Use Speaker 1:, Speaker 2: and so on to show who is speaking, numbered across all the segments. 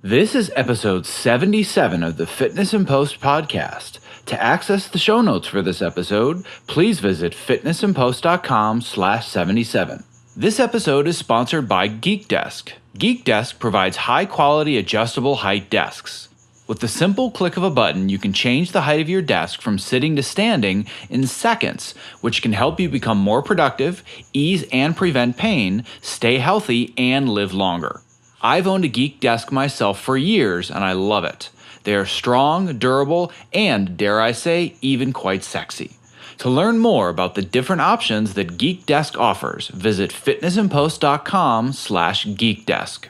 Speaker 1: This is episode 77 of the Fitness and Post podcast. To access the show notes for this episode, please visit fitnessandpost.com/77. This episode is sponsored by Geek Desk. Geek Desk provides high-quality adjustable height desks. With the simple click of a button, you can change the height of your desk from sitting to standing in seconds, which can help you become more productive, ease and prevent pain, stay healthy, and live longer. I've owned a Geek Desk myself for years, and I love it. They are strong, durable, and, dare I say, even quite sexy. To learn more about the different options that Geek Desk offers, visit fitnessandpost.com/geekdesk.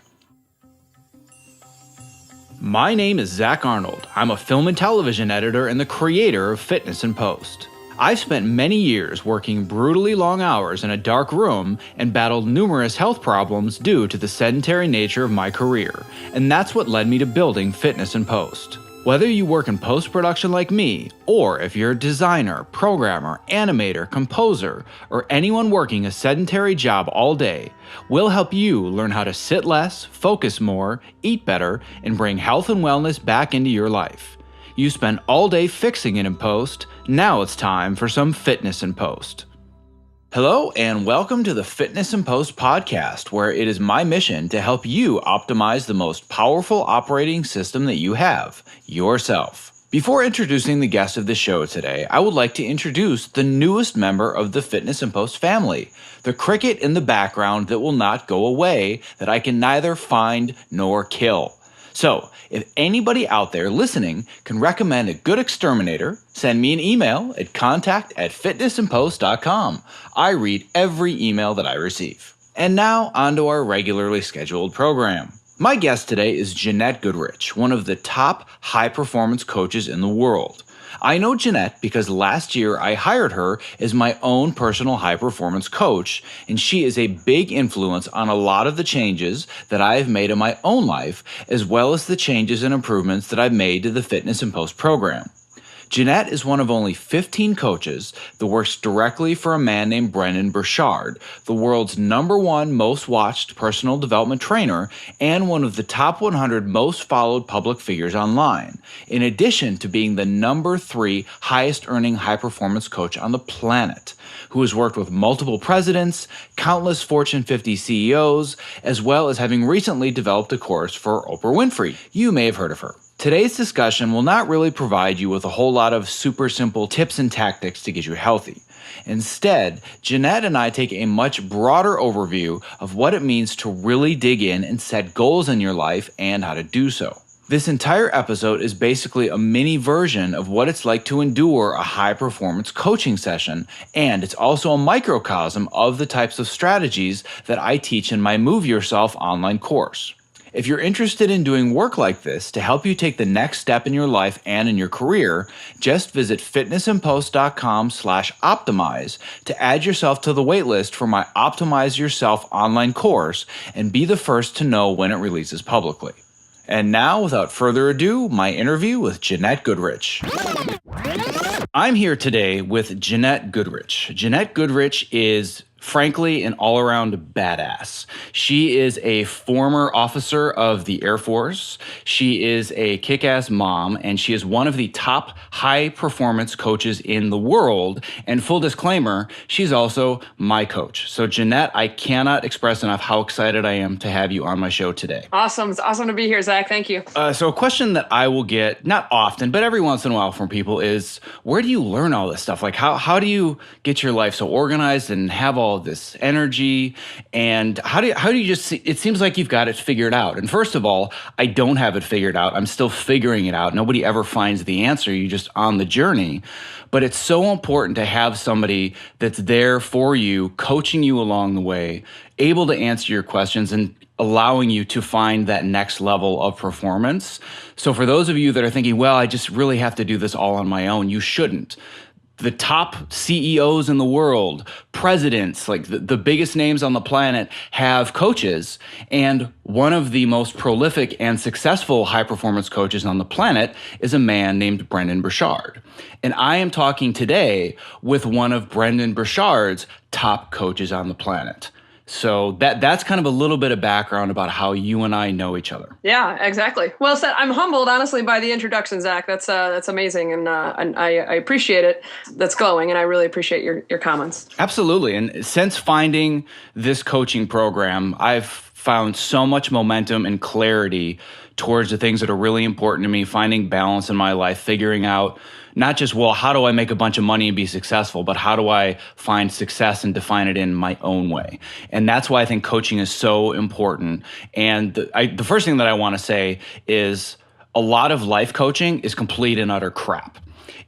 Speaker 1: My name is Zack Arnold. I'm a film and television editor and the creator of Fitness and Post. I've spent many years working brutally long hours in a dark room and battled numerous health problems due to the sedentary nature of my career, and that's what led me to building Fitness and Post. Whether you work in post-production like me, or if you're a designer, programmer, animator, composer, or anyone working a sedentary job all day, we'll help you learn how to sit less, focus more, eat better, and bring health and wellness back into your life. You spend all day fixing it in post, now it's time for some fitness in post. Hello and welcome to the Fitness and Post podcast, where it is my mission to help you optimize the most powerful operating system that you have, yourself. Before introducing the guest of the show today, I would like to introduce the newest member of the Fitness and Post family, the cricket in the background that will not go away, that I can neither find nor kill. So, if anybody out there listening can recommend a good exterminator, send me an email at contact@fitnessandpost.com. I read every email that I receive. And now, on to our regularly scheduled program. My guest today is Jeanette Goodrich, one of the top high-performance coaches in the world. I know Jeanette because last year I hired her as my own personal high-performance coach, and she is a big influence on a lot of the changes that I have made in my own life, as well as the changes and improvements that I've made to the Fitness and Post program. Jeanette is one of only 15 coaches that works directly for a man named Brendon Burchard, the world's #1 most watched personal development trainer and one of the top 100 most followed public figures online, in addition to being the #3 highest earning high performance coach on the planet, who has worked with multiple presidents, countless Fortune 50 CEOs, as well as having recently developed a course for Oprah Winfrey. You may have heard of her. Today's discussion will not really provide you with a whole lot of super simple tips and tactics to get you healthy. Instead, Jeanette and I take a much broader overview of what it means to really dig in and set goals in your life and how to do so. This entire episode is basically a mini version of what it's like to endure a high-performance coaching session, and it's also a microcosm of the types of strategies that I teach in my Move Yourself online course. If you're interested in doing work like this to help you take the next step in your life and in your career, just visit fitnessandpost.com/optimize to add yourself to the waitlist for my Optimize Yourself online course and be the first to know when it releases publicly. And now, without further ado, my interview with Jeanette Goodrich. I'm here today with Jeanette Goodrich. Jeanette Goodrich is frankly an all-around badass. She is a former officer of the Air Force. She is a kick-ass mom, and she is one of the top high-performance coaches in the world. And full disclaimer, she's also my coach. So Jeanette, I cannot express enough how excited I am to have you on my show today.
Speaker 2: Awesome. It's awesome to be here, Zach. Thank you.
Speaker 1: So a question that I will get, not often, but every once in a while from people is, where do you learn all this stuff? Like, how do you get your life so organized and have all this energy, and how do you just see, it seems like you've got it figured out. And first of all, I don't have it figured out. I'm still figuring it out. Nobody ever finds the answer. You're just on the journey. But it's so important to have somebody that's there for you, coaching you along the way, able to answer your questions and allowing you to find that next level of performance. So for those of you that are thinking, well, I just really have to do this all on my own, you shouldn't. The top CEOs in the world, presidents, like the biggest names on the planet, have coaches. And one of the most prolific and successful high-performance coaches on the planet is a man named Brendon Burchard. And I am talking today with one of Brendon Burchard's top coaches on the planet. So that's kind of a little bit of background about how you and I know each other.
Speaker 2: Yeah, exactly. Well said. I'm humbled, honestly, by the introduction, Zach. That's amazing, and I appreciate it. That's glowing, and I really appreciate your comments.
Speaker 1: Absolutely. And since finding this coaching program, I've found so much momentum and clarity towards the things that are really important to me, finding balance in my life, figuring out not just, well, how do I make a bunch of money and be successful, but how do I find success and define it in my own way? And that's why I think coaching is so important. And the first thing that I want to say is a lot of life coaching is complete and utter crap.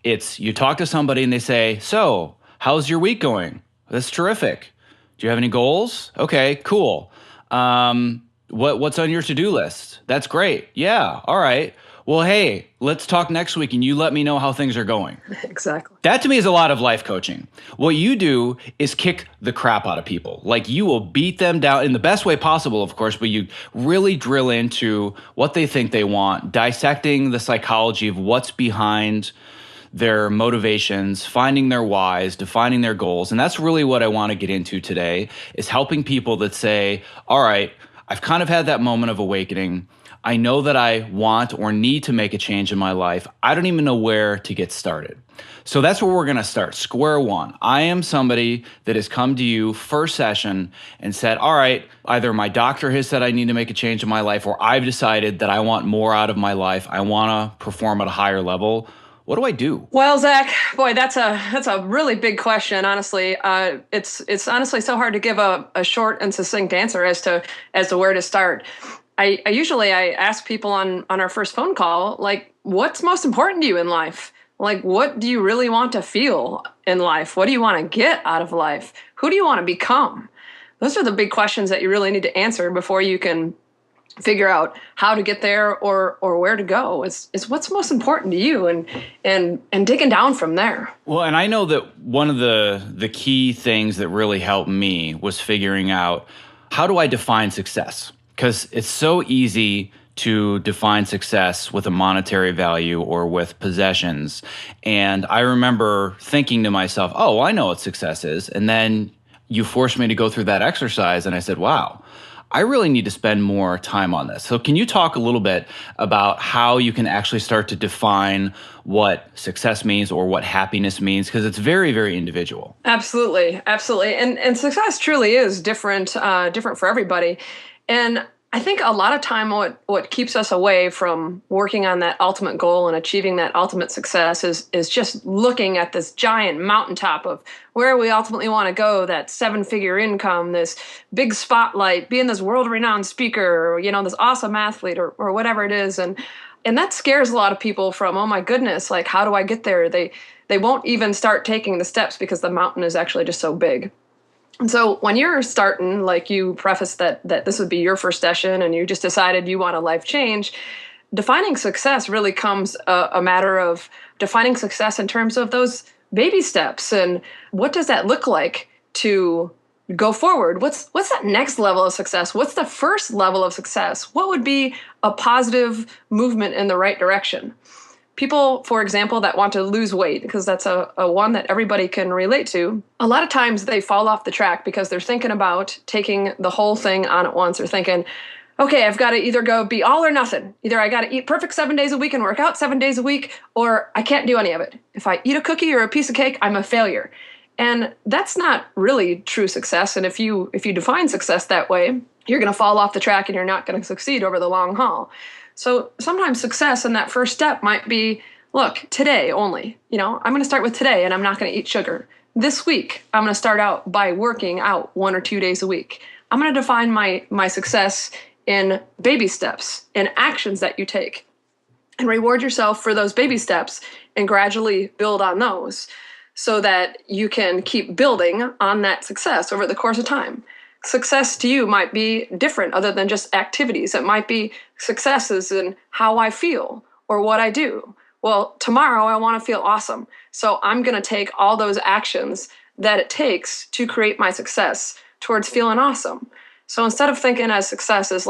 Speaker 1: It's you talk to somebody and they say, so how's your week going? That's terrific. Do you have any goals? Okay, cool. What's on your to-do list? That's great. Yeah, all right. Well, hey, let's talk next week and you let me know how things are going.
Speaker 2: Exactly.
Speaker 1: That to me is a lot of life coaching. What you do is kick the crap out of people. Like you will beat them down in the best way possible, of course, but you really drill into what they think they want, dissecting the psychology of what's behind their motivations, finding their whys, defining their goals. And that's really what I want to get into today, is helping people that say, all right, I've kind of had that moment of awakening. I know that I want or need to make a change in my life. I don't even know where to get started. So that's where we're going to start. Square one. I am somebody that has come to you first session and said, all right, either my doctor has said I need to make a change in my life, or I've decided that I want more out of my life. I want to perform at a higher level. What do I do?
Speaker 2: Well, Zach, boy, that's a really big question. Honestly, it's honestly so hard to give a short and succinct answer as to where to start. I usually ask people on our first phone call, like, what's most important to you in life? Like, what do you really want to feel in life? What do you want to get out of life? Who do you want to become? Those are the big questions that you really need to answer before you can figure out how to get there or where to go. Is what's most important to you, and digging down from there.
Speaker 1: Well, and I know that one of the key things that really helped me was figuring out, how do I define success? Because it's so easy to define success with a monetary value or with possessions. And I remember thinking to myself, oh, I know what success is. And then you forced me to go through that exercise, and I said, wow, I really need to spend more time on this. So can you talk a little bit about how you can actually start to define what success means or what happiness means? Because it's very, very individual.
Speaker 2: Absolutely. Absolutely. And success truly is different for everybody. And I think a lot of time what keeps us away from working on that ultimate goal and achieving that ultimate success is just looking at this giant mountaintop of where we ultimately want to go, that 7-figure income, this big spotlight, being this world-renowned speaker, or, this awesome athlete or whatever it is. And that scares a lot of people from, oh my goodness, like, how do I get there? They won't even start taking the steps because the mountain is actually just so big. And so when you're starting, like you prefaced that this would be your first session and you just decided you want a life change, defining success really comes a matter of defining success in terms of those baby steps. And what does that look like to go forward? What's that next level of success? What's the first level of success? What would be a positive movement in the right direction? People, for example, that want to lose weight, because that's a one that everybody can relate to, a lot of times they fall off the track because they're thinking about taking the whole thing on at once. They're thinking, okay, I've got to either go be all or nothing. Either I got to eat perfect 7 days a week and work out 7 days a week, or I can't do any of it. If I eat a cookie or a piece of cake, I'm a failure. And that's not really true success. And if you define success that way, you're going to fall off the track and you're not going to succeed over the long haul. So sometimes success in that first step might be, look, today only. I'm going to start with today and I'm not going to eat sugar. This week, I'm going to start out by working out 1 or 2 days a week. I'm going to define my success in baby steps, in actions that you take, and reward yourself for those baby steps and gradually build on those so that you can keep building on that success over the course of time. Success to you might be different other than just activities. It might be successes in how I feel or what I do. Well, tomorrow I want to feel awesome. So I'm going to take all those actions that it takes to create my success towards feeling awesome. So instead of thinking as success as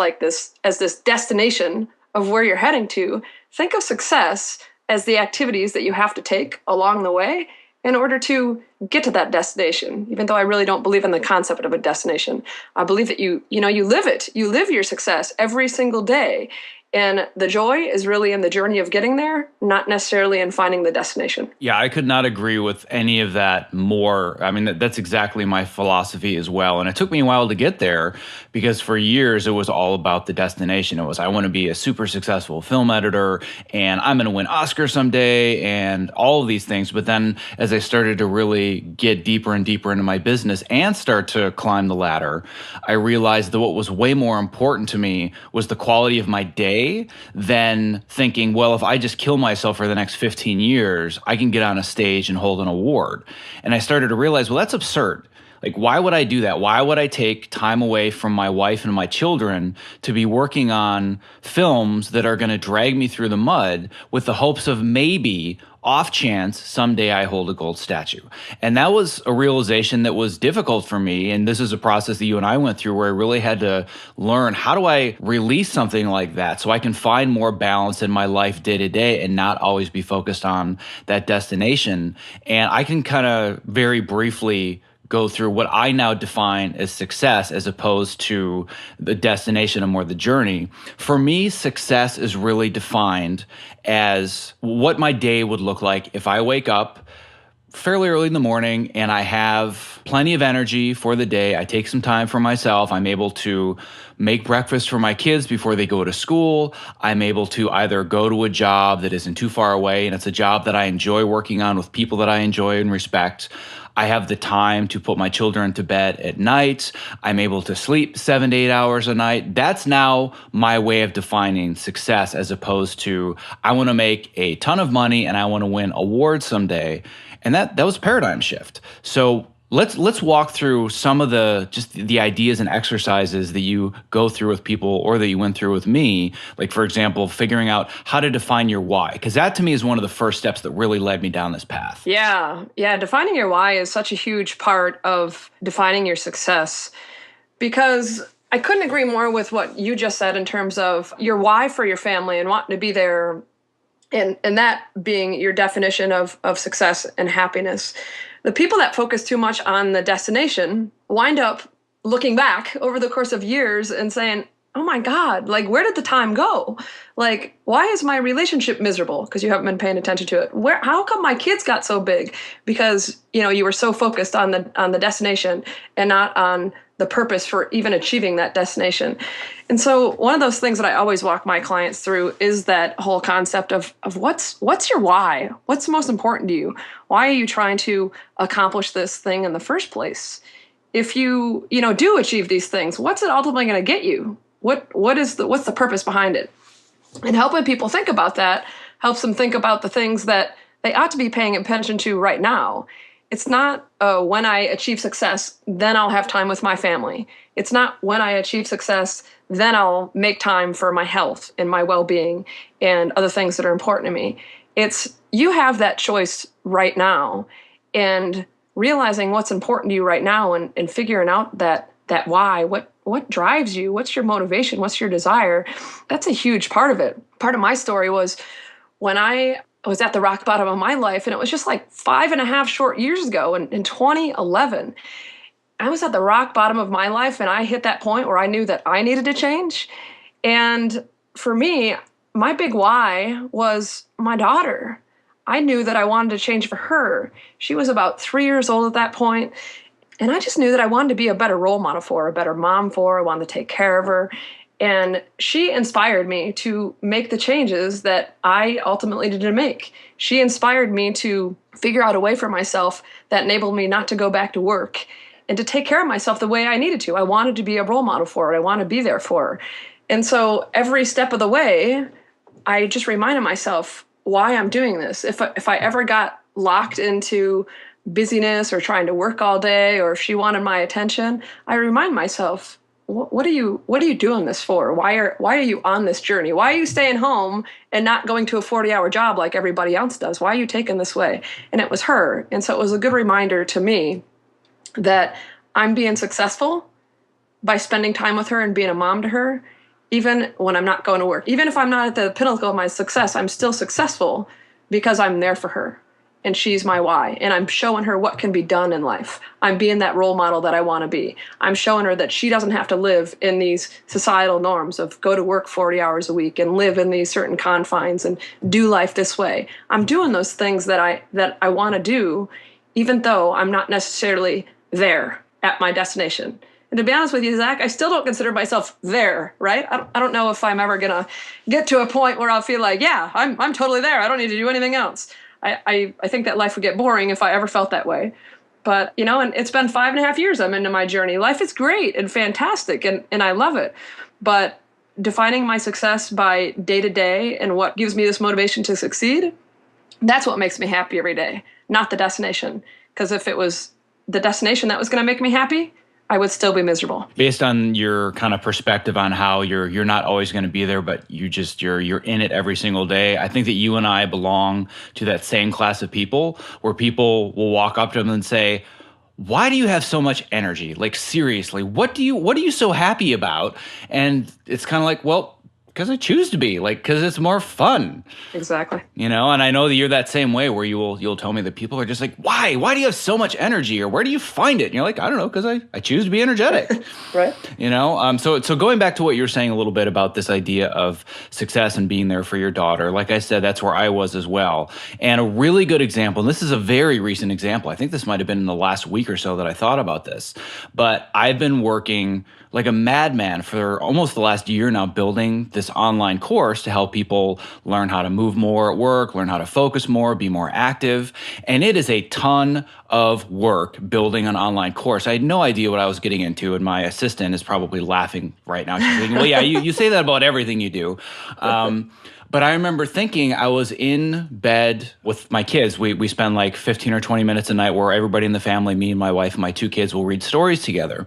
Speaker 2: this destination of where you're heading to, think of success as the activities that you have to take along the way in order to get to that destination, even though I really don't believe in the concept of a destination. I believe that you live it. You live your success every single day. And the joy is really in the journey of getting there, not necessarily in finding the destination.
Speaker 1: Yeah, I could not agree with any of that more. I mean, that's exactly my philosophy as well. And it took me a while to get there because for years it was all about the destination. It was, I want to be a super successful film editor and I'm going to win Oscars someday and all of these things. But then as I started to really get deeper and deeper into my business and start to climb the ladder, I realized that what was way more important to me was the quality of my day than thinking, well, if I just kill myself for the next 15 years, I can get on a stage and hold an award. And I started to realize, well, that's absurd. Like, why would I do that? Why would I take time away from my wife and my children to be working on films that are going to drag me through the mud with the hopes of maybe off chance someday I hold a gold statue? And that was a realization that was difficult for me. And this is a process that you and I went through where I really had to learn, how do I release something like that so I can find more balance in my life day to day and not always be focused on that destination? And I can kind of very briefly go through what I now define as success as opposed to the destination and more the journey. For me, success is really defined as what my day would look like if I wake up fairly early in the morning and I have plenty of energy for the day. I take some time for myself. I'm able to make breakfast for my kids before they go to school. I'm able to either go to a job that isn't too far away and it's a job that I enjoy working on with people that I enjoy and respect. I have the time to put my children to bed at night. I'm able to sleep 7 to 8 hours a night. That's now my way of defining success, as opposed to I want to make a ton of money and I want to win awards someday. And that was a paradigm shift. So let's walk through some of the ideas and exercises that you go through with people or that you went through with me. Like, for example, figuring out how to define your why, because that to me is one of the first steps that really led me down this path.
Speaker 2: Yeah. Defining your why is such a huge part of defining your success, because I couldn't agree more with what you just said in terms of your why for your family and wanting to be there, and that being your definition of success and happiness. The people that focus too much on the destination wind up looking back over the course of years and saying, oh my God, like, where did the time go? Like, why is my relationship miserable? Because you haven't been paying attention to it. How come my kids got so big? Because, you were so focused on the destination and not on the purpose for even achieving that destination. And so one of those things that I always walk my clients through is that whole concept of what's your why? What's most important to you? Why are you trying to accomplish this thing in the first place? If you do achieve these things, what's it ultimately going to get you? What's the purpose behind it? And helping people think about that helps them think about the things that they ought to be paying attention to right now. It's not when I achieve success, then I'll have time with my family. It's not when I achieve success, then I'll make time for my health and my well-being and other things that are important to me. It's you have that choice right now, and realizing what's important to you right now and figuring out that why, what drives you, what's your motivation, what's your desire. That's a huge part of it. Part of my story was when I was at the rock bottom of my life, and it was just like 5.5 short years ago in 2011. I was at the rock bottom of my life, and I hit that point where I knew that I needed to change. And for me, my big why was my daughter. I knew that I wanted to change for her. She was about 3 years old at that point, and I just knew that I wanted to be a better role model for her, a better mom for her. I wanted to take care of her. And she inspired me to make the changes that I ultimately needed to make. She inspired me to figure out a way for myself that enabled me not to go back to work and to take care of myself the way I needed to. I wanted to be a role model for her. I wanted to be there for her. And so every step of the way, I just reminded myself why I'm doing this. If I ever got locked into busyness or trying to work all day, or if she wanted my attention, I remind myself, what are you doing this for? Why are you on this journey? Why are you staying home and not going to a 40-hour job like everybody else does? Why are you taking this way? And it was her. And so it was a good reminder to me that I'm being successful by spending time with her and being a mom to her, even when I'm not going to work. Even if I'm not at the pinnacle of my success, I'm still successful because I'm there for her. and she's my why. And I'm showing her what can be done in life. I'm being that role model that I want to be. I'm showing her that she doesn't have to live in these societal norms of go to work 40 hours a week and live in these certain confines and do life this way. I'm doing those things that I want to do, even though I'm not necessarily there at my destination. And to be honest with you, Zach, I still don't consider myself there, right? I don't know if I'm ever going to get to a point where I'll feel like, yeah, I'm totally there. I don't need to do anything else. I think that life would get boring if I ever felt that way. But, and it's been 5.5 years I'm into my journey. Life is great and fantastic, and I love it. But defining my success by day to day and what gives me this motivation to succeed, that's what makes me happy every day, not the destination. Because if it was the destination that was going to make me happy, I would still be miserable.
Speaker 1: Based on your kind of perspective on how you're not always going to be there, but you're in it every single day. I think that you and I belong to that same class of people where people will walk up to them and say, "Why do you have so much energy? Like, seriously, what are you so happy about?" And it's kind of like, well, because I choose to be, like, because it's more fun.
Speaker 2: Exactly.
Speaker 1: And I know that you're that same way where you'll tell me that people are just like, why do you have so much energy, or where do you find it? And you're like, I don't know, because I choose to be energetic.
Speaker 2: Right.
Speaker 1: So going back to what you were saying a little bit about this idea of success and being there for your daughter, like I said, that's where I was as well. And a really good example, and this is a very recent example, I think this might have been in the last week or so that I thought about this, but I've been working like a madman for almost the last year now, building this online course to help people learn how to move more at work, learn how to focus more, be more active. And it is a ton of work building an online course. I had no idea what I was getting into, and my assistant is probably laughing right now. She's thinking, well, yeah, you say that about everything you do. But I remember thinking, I was in bed with my kids. We spend like 15 or 20 minutes a night where everybody in the family, me and my wife and my 2 kids, will read stories together.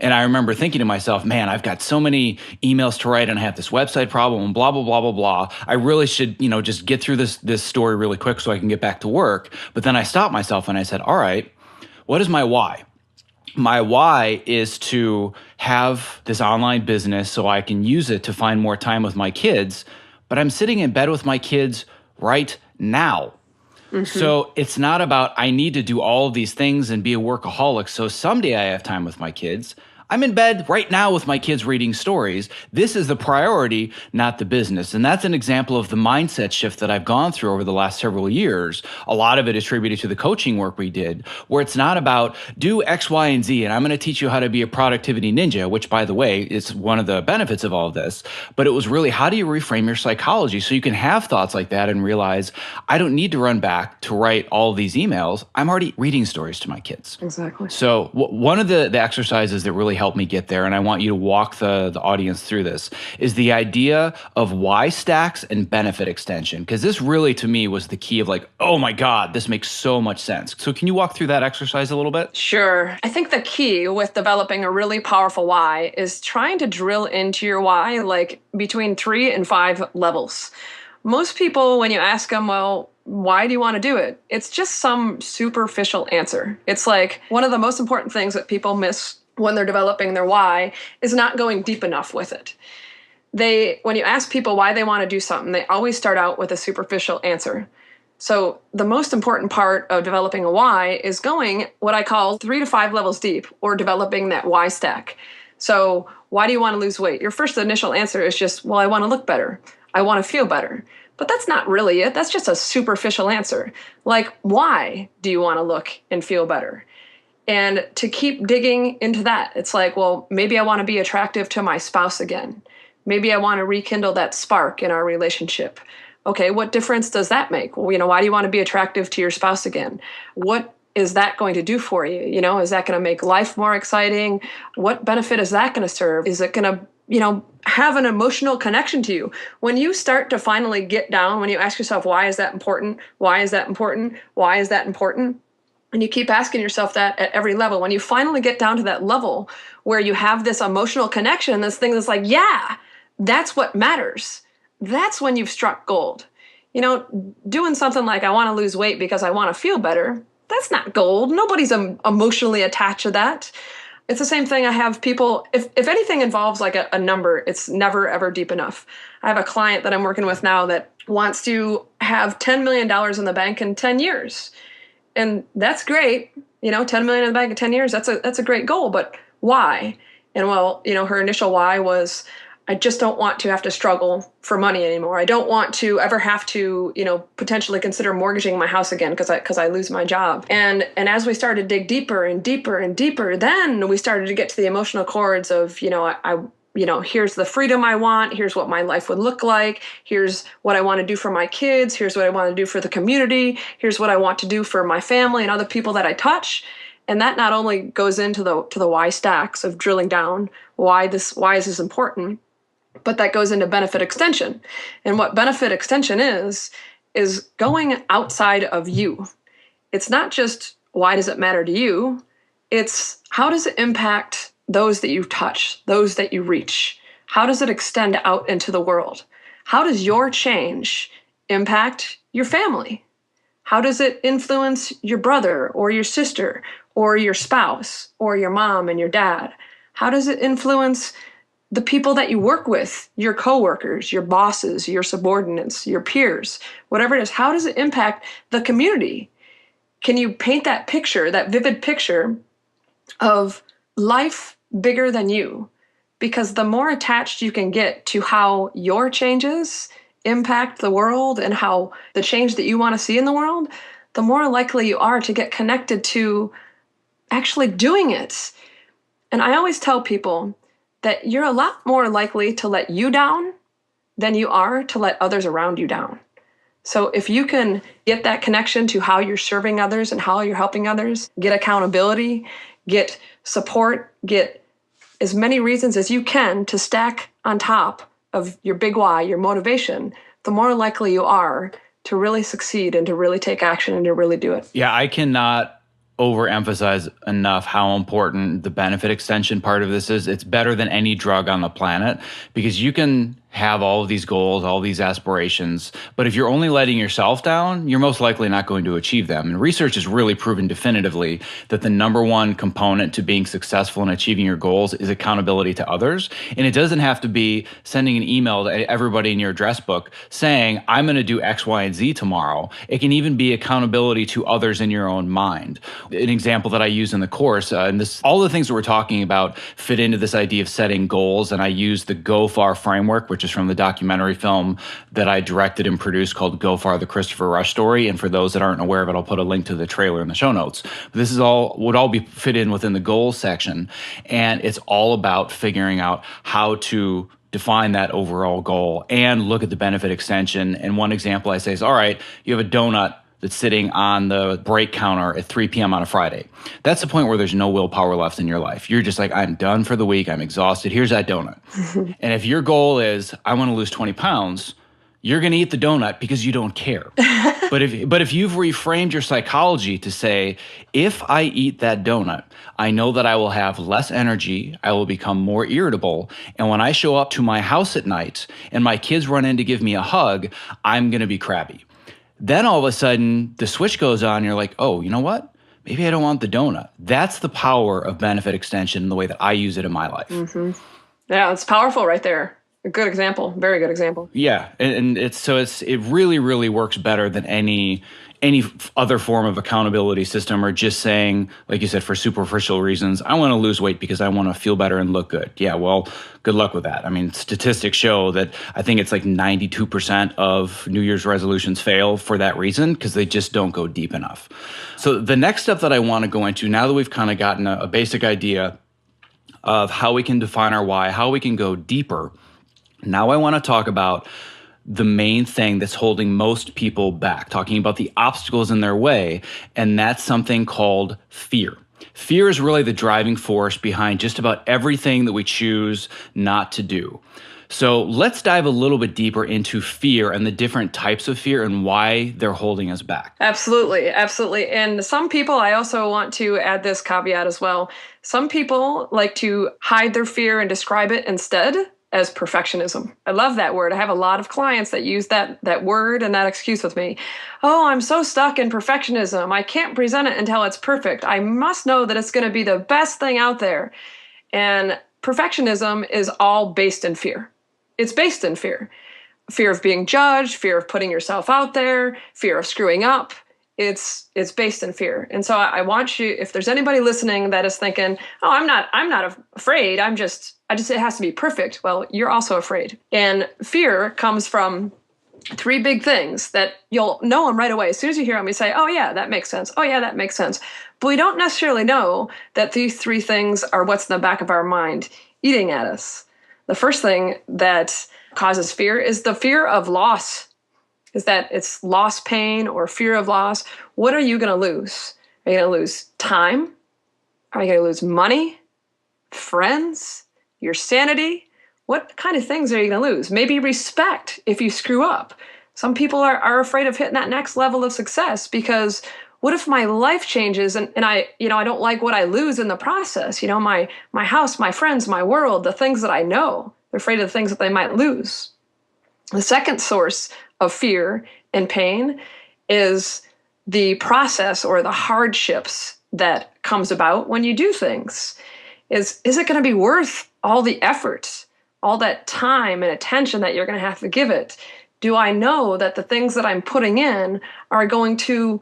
Speaker 1: And I remember thinking to myself, man, I've got so many emails to write and I have this website problem and blah, blah, blah, blah, blah. I really should, just get through this story really quick so I can get back to work. But then I stopped myself and I said, all right, what is my why? My why is to have this online business so I can use it to find more time with my kids. But I'm sitting in bed with my kids right now. Mm-hmm. So it's not about I need to do all of these things and be a workaholic so someday I have time with my kids. I'm in bed right now with my kids reading stories. This is the priority, not the business. And that's an example of the mindset shift that I've gone through over the last several years. A lot of it attributed to the coaching work we did, where it's not about do X, Y, and Z, and I'm going to teach you how to be a productivity ninja, which, by the way, is one of the benefits of all of this. But it was really, how do you reframe your psychology so you can have thoughts like that and realize, I don't need to run back to write all of these emails. I'm already reading stories to my kids.
Speaker 2: Exactly.
Speaker 1: So one of the exercises that really helped me get there, and I want you to walk the audience through this, is the idea of why stacks and benefit extension. Because this really, to me, was the key of like, oh my God, this makes so much sense. So can you walk through that exercise a little bit?
Speaker 2: Sure. I think the key with developing a really powerful why is trying to drill into your why like between 3 and 5 levels. Most people, when you ask them, well, why do you want to do it? It's just some superficial answer. It's like one of the most important things that people miss when they're developing their why is not going deep enough with it. When you ask people why they want to do something, they always start out with a superficial answer. So the most important part of developing a why is going what I call 3 to 5 levels deep, or developing that why stack. So why do you want to lose weight? Your first initial answer is just, well, I want to look better. I want to feel better. But that's not really it. That's just a superficial answer. Like, why do you want to look and feel better? And to keep digging into that, it's like, well, maybe I want to be attractive to my spouse again. Maybe I want to rekindle that spark in our relationship. Okay, what difference does that make? Well, why do you want to be attractive to your spouse again? What is that going to do for you? Is that going to make life more exciting? What benefit is that going to serve? Is it going to, have an emotional connection to you? When you start to finally get down, when you ask yourself, why is that important? Why is that important? Why is that important? And you keep asking yourself that at every level. When you finally get down to that level where you have this emotional connection, this thing that's like, yeah, that's what matters. That's when you've struck gold. Doing something like I want to lose weight because I want to feel better, that's not gold. Nobody's emotionally attached to that. It's the same thing. I have people, if anything involves like a number, it's never, ever deep enough. I have a client that I'm working with now that wants to have $10 million in the bank in 10 years. And that's great. $10 million in the bank in 10 years, that's a great goal, but why? And well, her initial why was, I just don't want to have to struggle for money anymore. I don't want to ever have to, potentially consider mortgaging my house again because I lose my job. And as we started to dig deeper and deeper and deeper, then we started to get to the emotional chords of, here's the freedom I want. Here's what my life would look like. Here's what I want to do for my kids. Here's what I want to do for the community. Here's what I want to do for my family and other people that I touch. And that not only goes into the why stacks of drilling down why is this important, but that goes into benefit extension. And what benefit extension is going outside of you. It's not just why does it matter to you? It's how does it impact those that you touch, those that you reach? How does it extend out into the world? How does your change impact your family? How does it influence your brother or your sister or your spouse or your mom and your dad? How does it influence the people that you work with, your coworkers, your bosses, your subordinates, your peers, whatever it is? How does it impact the community? Can you paint that picture, that vivid picture of life bigger than you? Because the more attached you can get to how your changes impact the world and how the change that you want to see in the world, the more likely you are to get connected to actually doing it. And I always tell people that you're a lot more likely to let you down than you are to let others around you down. So if you can get that connection to how you're serving others and how you're helping others, get accountability, get support, get as many reasons as you can to stack on top of your big why, your motivation, the more likely you are to really succeed and to really take action and to really do it.
Speaker 1: Yeah, I cannot overemphasize enough how important the benefit extension part of this is. It's better than any drug on the planet because you can have all of these goals, all these aspirations, but if you're only letting yourself down, you're most likely not going to achieve them. And research has really proven definitively that the number one component to being successful in achieving your goals is accountability to others. And it doesn't have to be sending an email to everybody in your address book saying, I'm going to do X, Y, and Z tomorrow. It can even be accountability to others in your own mind. An example that I use in the course, and this, all the things that we're talking about fit into this idea of setting goals. And I use the Go Far framework, which is from the documentary film that I directed and produced called Go Far, the Christopher Rush story. And for those that aren't aware of it, I'll put a link to the trailer in the show notes. But this is all would all be fit in within the goals section. And it's all about figuring out how to define that overall goal and look at the benefit extension. And one example I say is, all right, you have a donut that's sitting on the break counter at 3 p.m. on a Friday. That's the point where there's no willpower left in your life. You're just like, I'm done for the week. I'm exhausted. Here's that donut. And if your goal is, I want to lose 20 pounds, you're going to eat the donut because you don't care. But if you've reframed your psychology to say, if I eat that donut, I know that I will have less energy, I will become more irritable, and when I show up to my house at night and my kids run in to give me a hug, I'm going to be crabby. Then all of a sudden, the switch goes on, and you're like, oh, you know what? Maybe I don't want the donut. That's the power of benefit extension in the way that I use it in my life.
Speaker 2: Mm-hmm. Yeah, it's powerful right there. A good example. Very good example.
Speaker 1: Yeah, and it really, really works better than any other form of accountability system, or just saying, like you said, for superficial reasons, I want to lose weight because I want to feel better and look good. Yeah, well, good luck with that. I mean, statistics show that I think it's like 92% of New Year's resolutions fail for that reason because they just don't go deep enough. So the next step that I want to go into, now that we've kind of gotten a basic idea of how we can define our why, how we can go deeper, now I want to talk about the main thing that's holding most people back, talking about the obstacles in their way, and that's something called fear. Fear is really the driving force behind just about everything that we choose not to do. So let's dive a little bit deeper into fear and the different types of fear and why they're holding us back.
Speaker 2: Absolutely, absolutely. And some people, I also want to add this caveat as well. Some people like to hide their fear and describe it instead as perfectionism. I love that word. I have a lot of clients that use that word and that excuse with me. Oh, I'm so stuck in perfectionism. I can't present it until it's perfect. I must know that it's going to be the best thing out there. And perfectionism is all based in fear. It's based in fear. fear of being judged, fear of putting yourself out there, fear of screwing up. It's based in fear. And so I want you, if there's anybody listening that is thinking, oh, I'm not afraid. I just, it has to be perfect. Well, you're also afraid. And fear comes from three big things that you'll know them right away. As soon as you hear them, you say, oh yeah, that makes sense. Oh yeah, that makes sense. But we don't necessarily know that these three things are what's in the back of our mind eating at us. The first thing that causes fear is the fear of loss. Is that it's loss pain or fear of loss. What are you going to lose? Are you going to lose time? Are you going to lose money? Friends? Your sanity? What kind of things are you going to lose? Maybe respect if you screw up. Some people are afraid of hitting that next level of success because what if my life changes and I don't like what I lose in the process? My house, my friends, my world, the things that I know. They're afraid of the things that they might lose. The second source of fear and pain is the process or the hardships that comes about when you do things. Is it going to be worth all the effort, all that time and attention that you're going to have to give it? Do I know that the things that I'm putting in are going to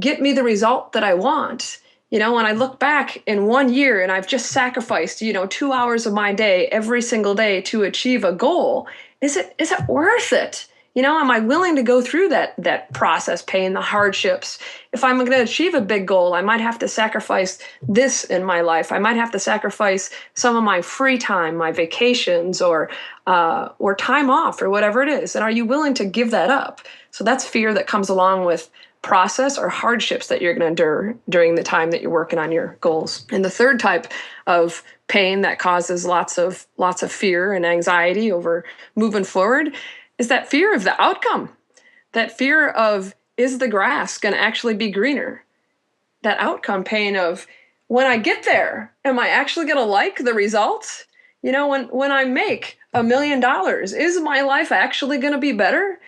Speaker 2: get me the result that I want? When I look back in 1 year and I've just sacrificed, 2 hours of my day every single day to achieve a goal, is it worth it? Am I willing to go through that process, pain, the hardships? If I'm going to achieve a big goal, I might have to sacrifice this in my life. I might have to sacrifice some of my free time, my vacations, or time off, or whatever it is. And are you willing to give that up? So that's fear that comes along with process or hardships that you're going to endure during the time that you're working on your goals. And the third type of pain that causes lots of fear and anxiety over moving forward is that fear of the outcome. That fear of, is the grass going to actually be greener? That outcome pain of, when I get there, am I actually going to like the results? When I make $1 million, is my life actually going to be better?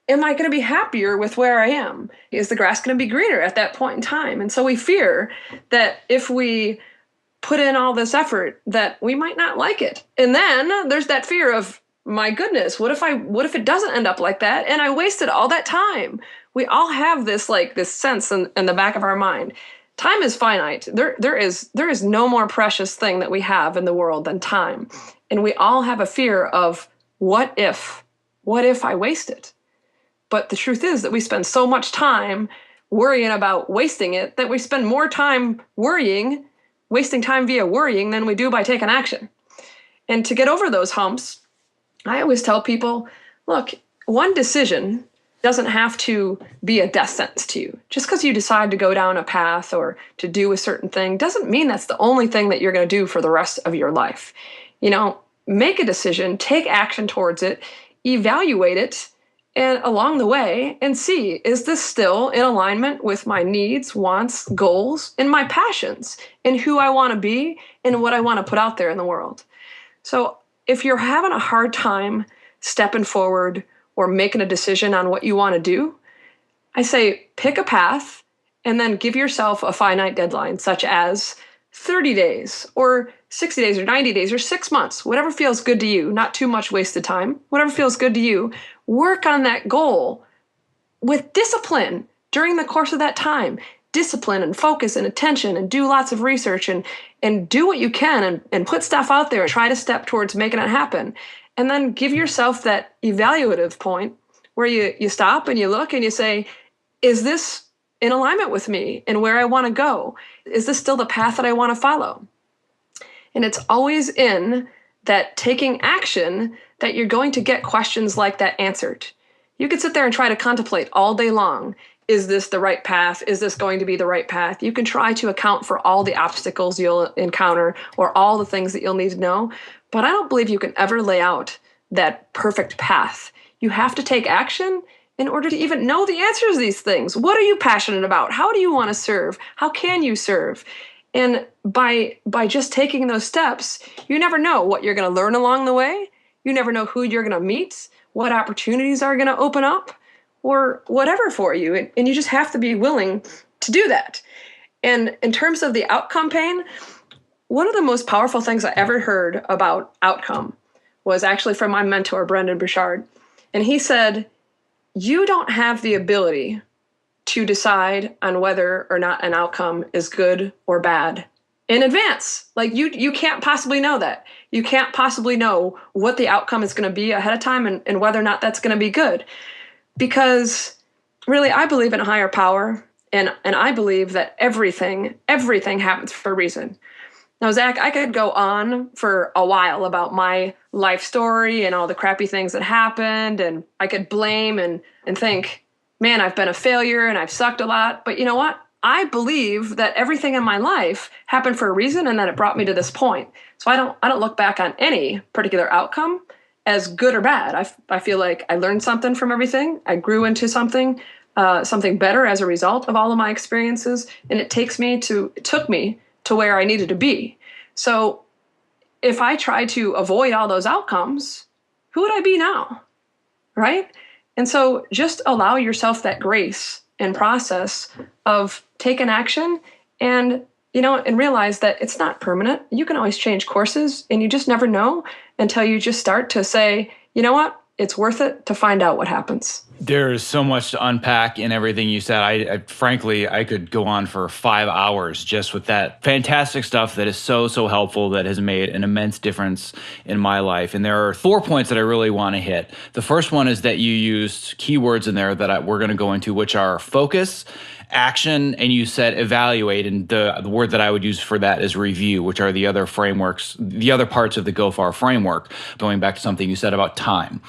Speaker 2: Am I going to be happier with where I am? Is the grass going to be greener at that point in time? And so we fear that if we put in all this effort, that we might not like it. And then there's that fear of, my goodness, what if it doesn't end up like that and I wasted all that time? We all have this sense in the back of our mind. Time is finite. There is no more precious thing that we have in the world than time. And we all have a fear of, what if I waste it? But the truth is that we spend so much time worrying about wasting it that we spend more time wasting time via worrying than we do by taking action. And to get over those humps, I always tell people, look, one decision doesn't have to be a death sentence to you. Just because you decide to go down a path or to do a certain thing doesn't mean that's the only thing that you're going to do for the rest of your life. Make a decision, take action towards it, evaluate it, and along the way, and see, is this still in alignment with my needs, wants, goals, and my passions, and who I want to be, and what I want to put out there in the world? So if you're having a hard time stepping forward or making a decision on what you want to do, I say pick a path and then give yourself a finite deadline, such as 30 days or 60 days or 90 days or 6 months, whatever feels good to you, not too much wasted time, whatever feels good to you. Work on that goal with discipline during the course of that time. Discipline and focus and attention, and do lots of research and do what you can and put stuff out there and try to step towards making it happen. And then give yourself that evaluative point where you stop and you look and you say, is this in alignment with me and where I want to go? Is this still the path that I want to follow? And it's always in that taking action that you're going to get questions like that answered. You could sit there and try to contemplate all day long. Is this the right path? Is this going to be the right path? You can try to account for all the obstacles you'll encounter or all the things that you'll need to know. But I don't believe you can ever lay out that perfect path. You have to take action in order to even know the answers to these things. What are you passionate about? How do you want to serve? How can you serve? And by just taking those steps, you never know what you're going to learn along the way. You never know who you're going to meet, what opportunities are going to open up, or whatever for you. And you just have to be willing to do that. And in terms of the outcome pain, one of the most powerful things I ever heard about outcome was actually from my mentor, Brendon Burchard. And he said, you don't have the ability to decide on whether or not an outcome is good or bad in advance. Like you can't possibly know that. You can't possibly know what the outcome is going to be ahead of time and whether or not that's going to be good. Because really, I believe in a higher power, and I believe that everything happens for a reason. Now, Zach, I could go on for a while about my life story and all the crappy things that happened, and I could blame and think, man, I've been a failure and I've sucked a lot. But you know what? I believe that everything in my life happened for a reason and that it brought me to this point. So I don't look back on any particular outcome as good or bad. I feel like I learned something from everything. I grew into something better as a result of all of my experiences, and it took me to where I needed to be. So if I try to avoid all those outcomes, who would I be now? Right? And so just allow yourself that grace and process of take an action and realize that it's not permanent. You can always change courses, and you just never know until you just start to say, you know what? It's worth it to find out what happens.
Speaker 1: There's so much to unpack in everything you said. I frankly, I could go on for 5 hours just with that fantastic stuff that is so helpful, that has made an immense difference in my life. And there are 4 points that I really want to hit. The first one is that you used keywords in there that we're going to go into, which are focus, action, and you said evaluate. And the word that I would use for that is review, which are the other frameworks, the other parts of the Go Far framework, going back to something you said about time.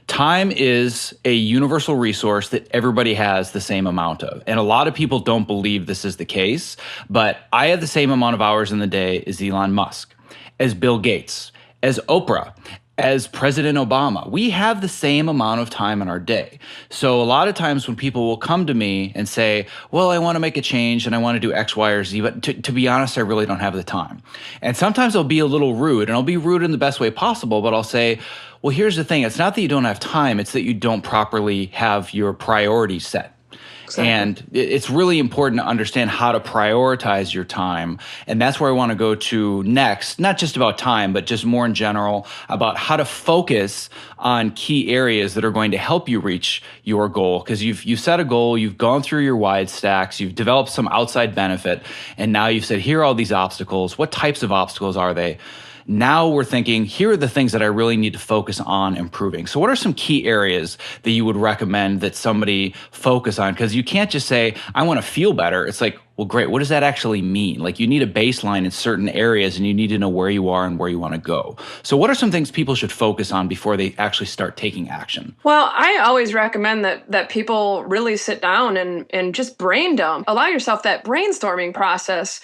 Speaker 1: Time is a universal resource that everybody has the same amount of. And a lot of people don't believe this is the case, but I have the same amount of hours in the day as Elon Musk, as Bill Gates, as Oprah, as President Obama. We have the same amount of time in our day. So a lot of times when people will come to me and say, well, I want to make a change and I want to do X, Y, or Z, but to be honest, I really don't have the time. And sometimes I'll be a little rude, and I'll be rude in the best way possible, but I'll say, well, here's the thing. It's not that you don't have time. It's that you don't properly have your priorities set. Exactly. And it's really important to understand how to prioritize your time. And that's where I want to go to next, not just about time, but just more in general about how to focus on key areas that are going to help you reach your goal. Because you've set a goal, you've gone through your wide stacks, you've developed some outside benefit, and now you've said, here are all these obstacles. What types of obstacles are they? Now we're thinking, here are the things that I really need to focus on improving. So what are some key areas that you would recommend that somebody focus on? Because you can't just say, I want to feel better. It's like, well, great. What does that actually mean? Like, you need a baseline in certain areas, and you need to know where you are and where you want to go. So what are some things people should focus on before they actually start taking action?
Speaker 2: Well, I always recommend that people really sit down and just brain dump. Allow yourself that brainstorming process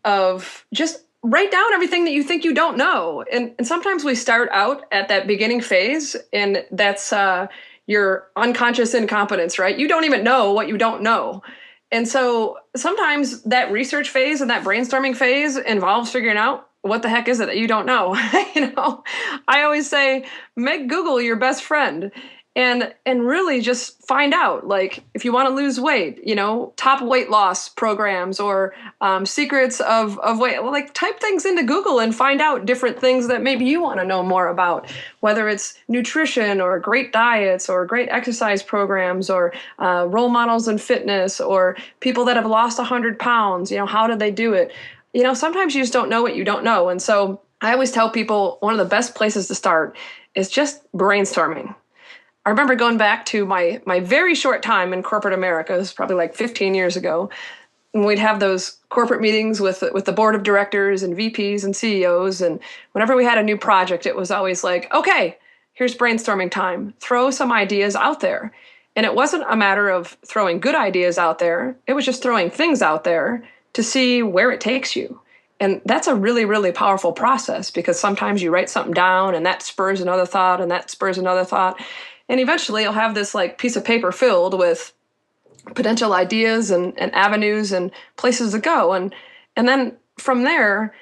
Speaker 2: of just write down everything that you think you don't know. And sometimes we start out at that beginning phase, and that's your unconscious incompetence, right? You don't even know what you don't know. And so sometimes that research phase and that brainstorming phase involves figuring out what the heck is it that you don't know. I always say, make Google your best friend. And really just find out, like, if you want to lose weight, top weight loss programs or secrets of weight, like, type things into Google and find out different things that maybe you want to know more about, whether it's nutrition or great diets or great exercise programs or role models in fitness or people that have lost 100 pounds, how did they do it? Sometimes you just don't know what you don't know. And so I always tell people one of the best places to start is just brainstorming. I remember going back to my very short time in corporate America. It was probably like 15 years ago. And we'd have those corporate meetings with the board of directors and VPs and CEOs. And whenever we had a new project, it was always like, okay, here's brainstorming time. Throw some ideas out there. And it wasn't a matter of throwing good ideas out there. It was just throwing things out there to see where it takes you. And that's a really, really powerful process, because sometimes you write something down and that spurs another thought and that spurs another thought. And eventually you'll have this like piece of paper filled with potential ideas and avenues and places to go. And then from there,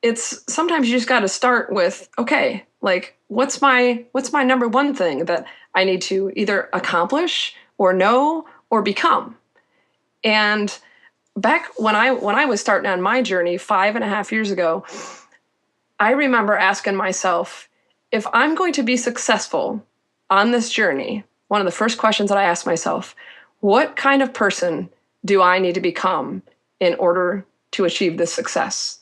Speaker 2: it's sometimes you just got to start with, okay, like what's my number one thing that I need to either accomplish or know or become? And back when I was starting on my journey 5.5 years ago, I remember asking myself, if I'm going to be successful, on this journey, one of the first questions that I asked myself, what kind of person do I need to become in order to achieve this success?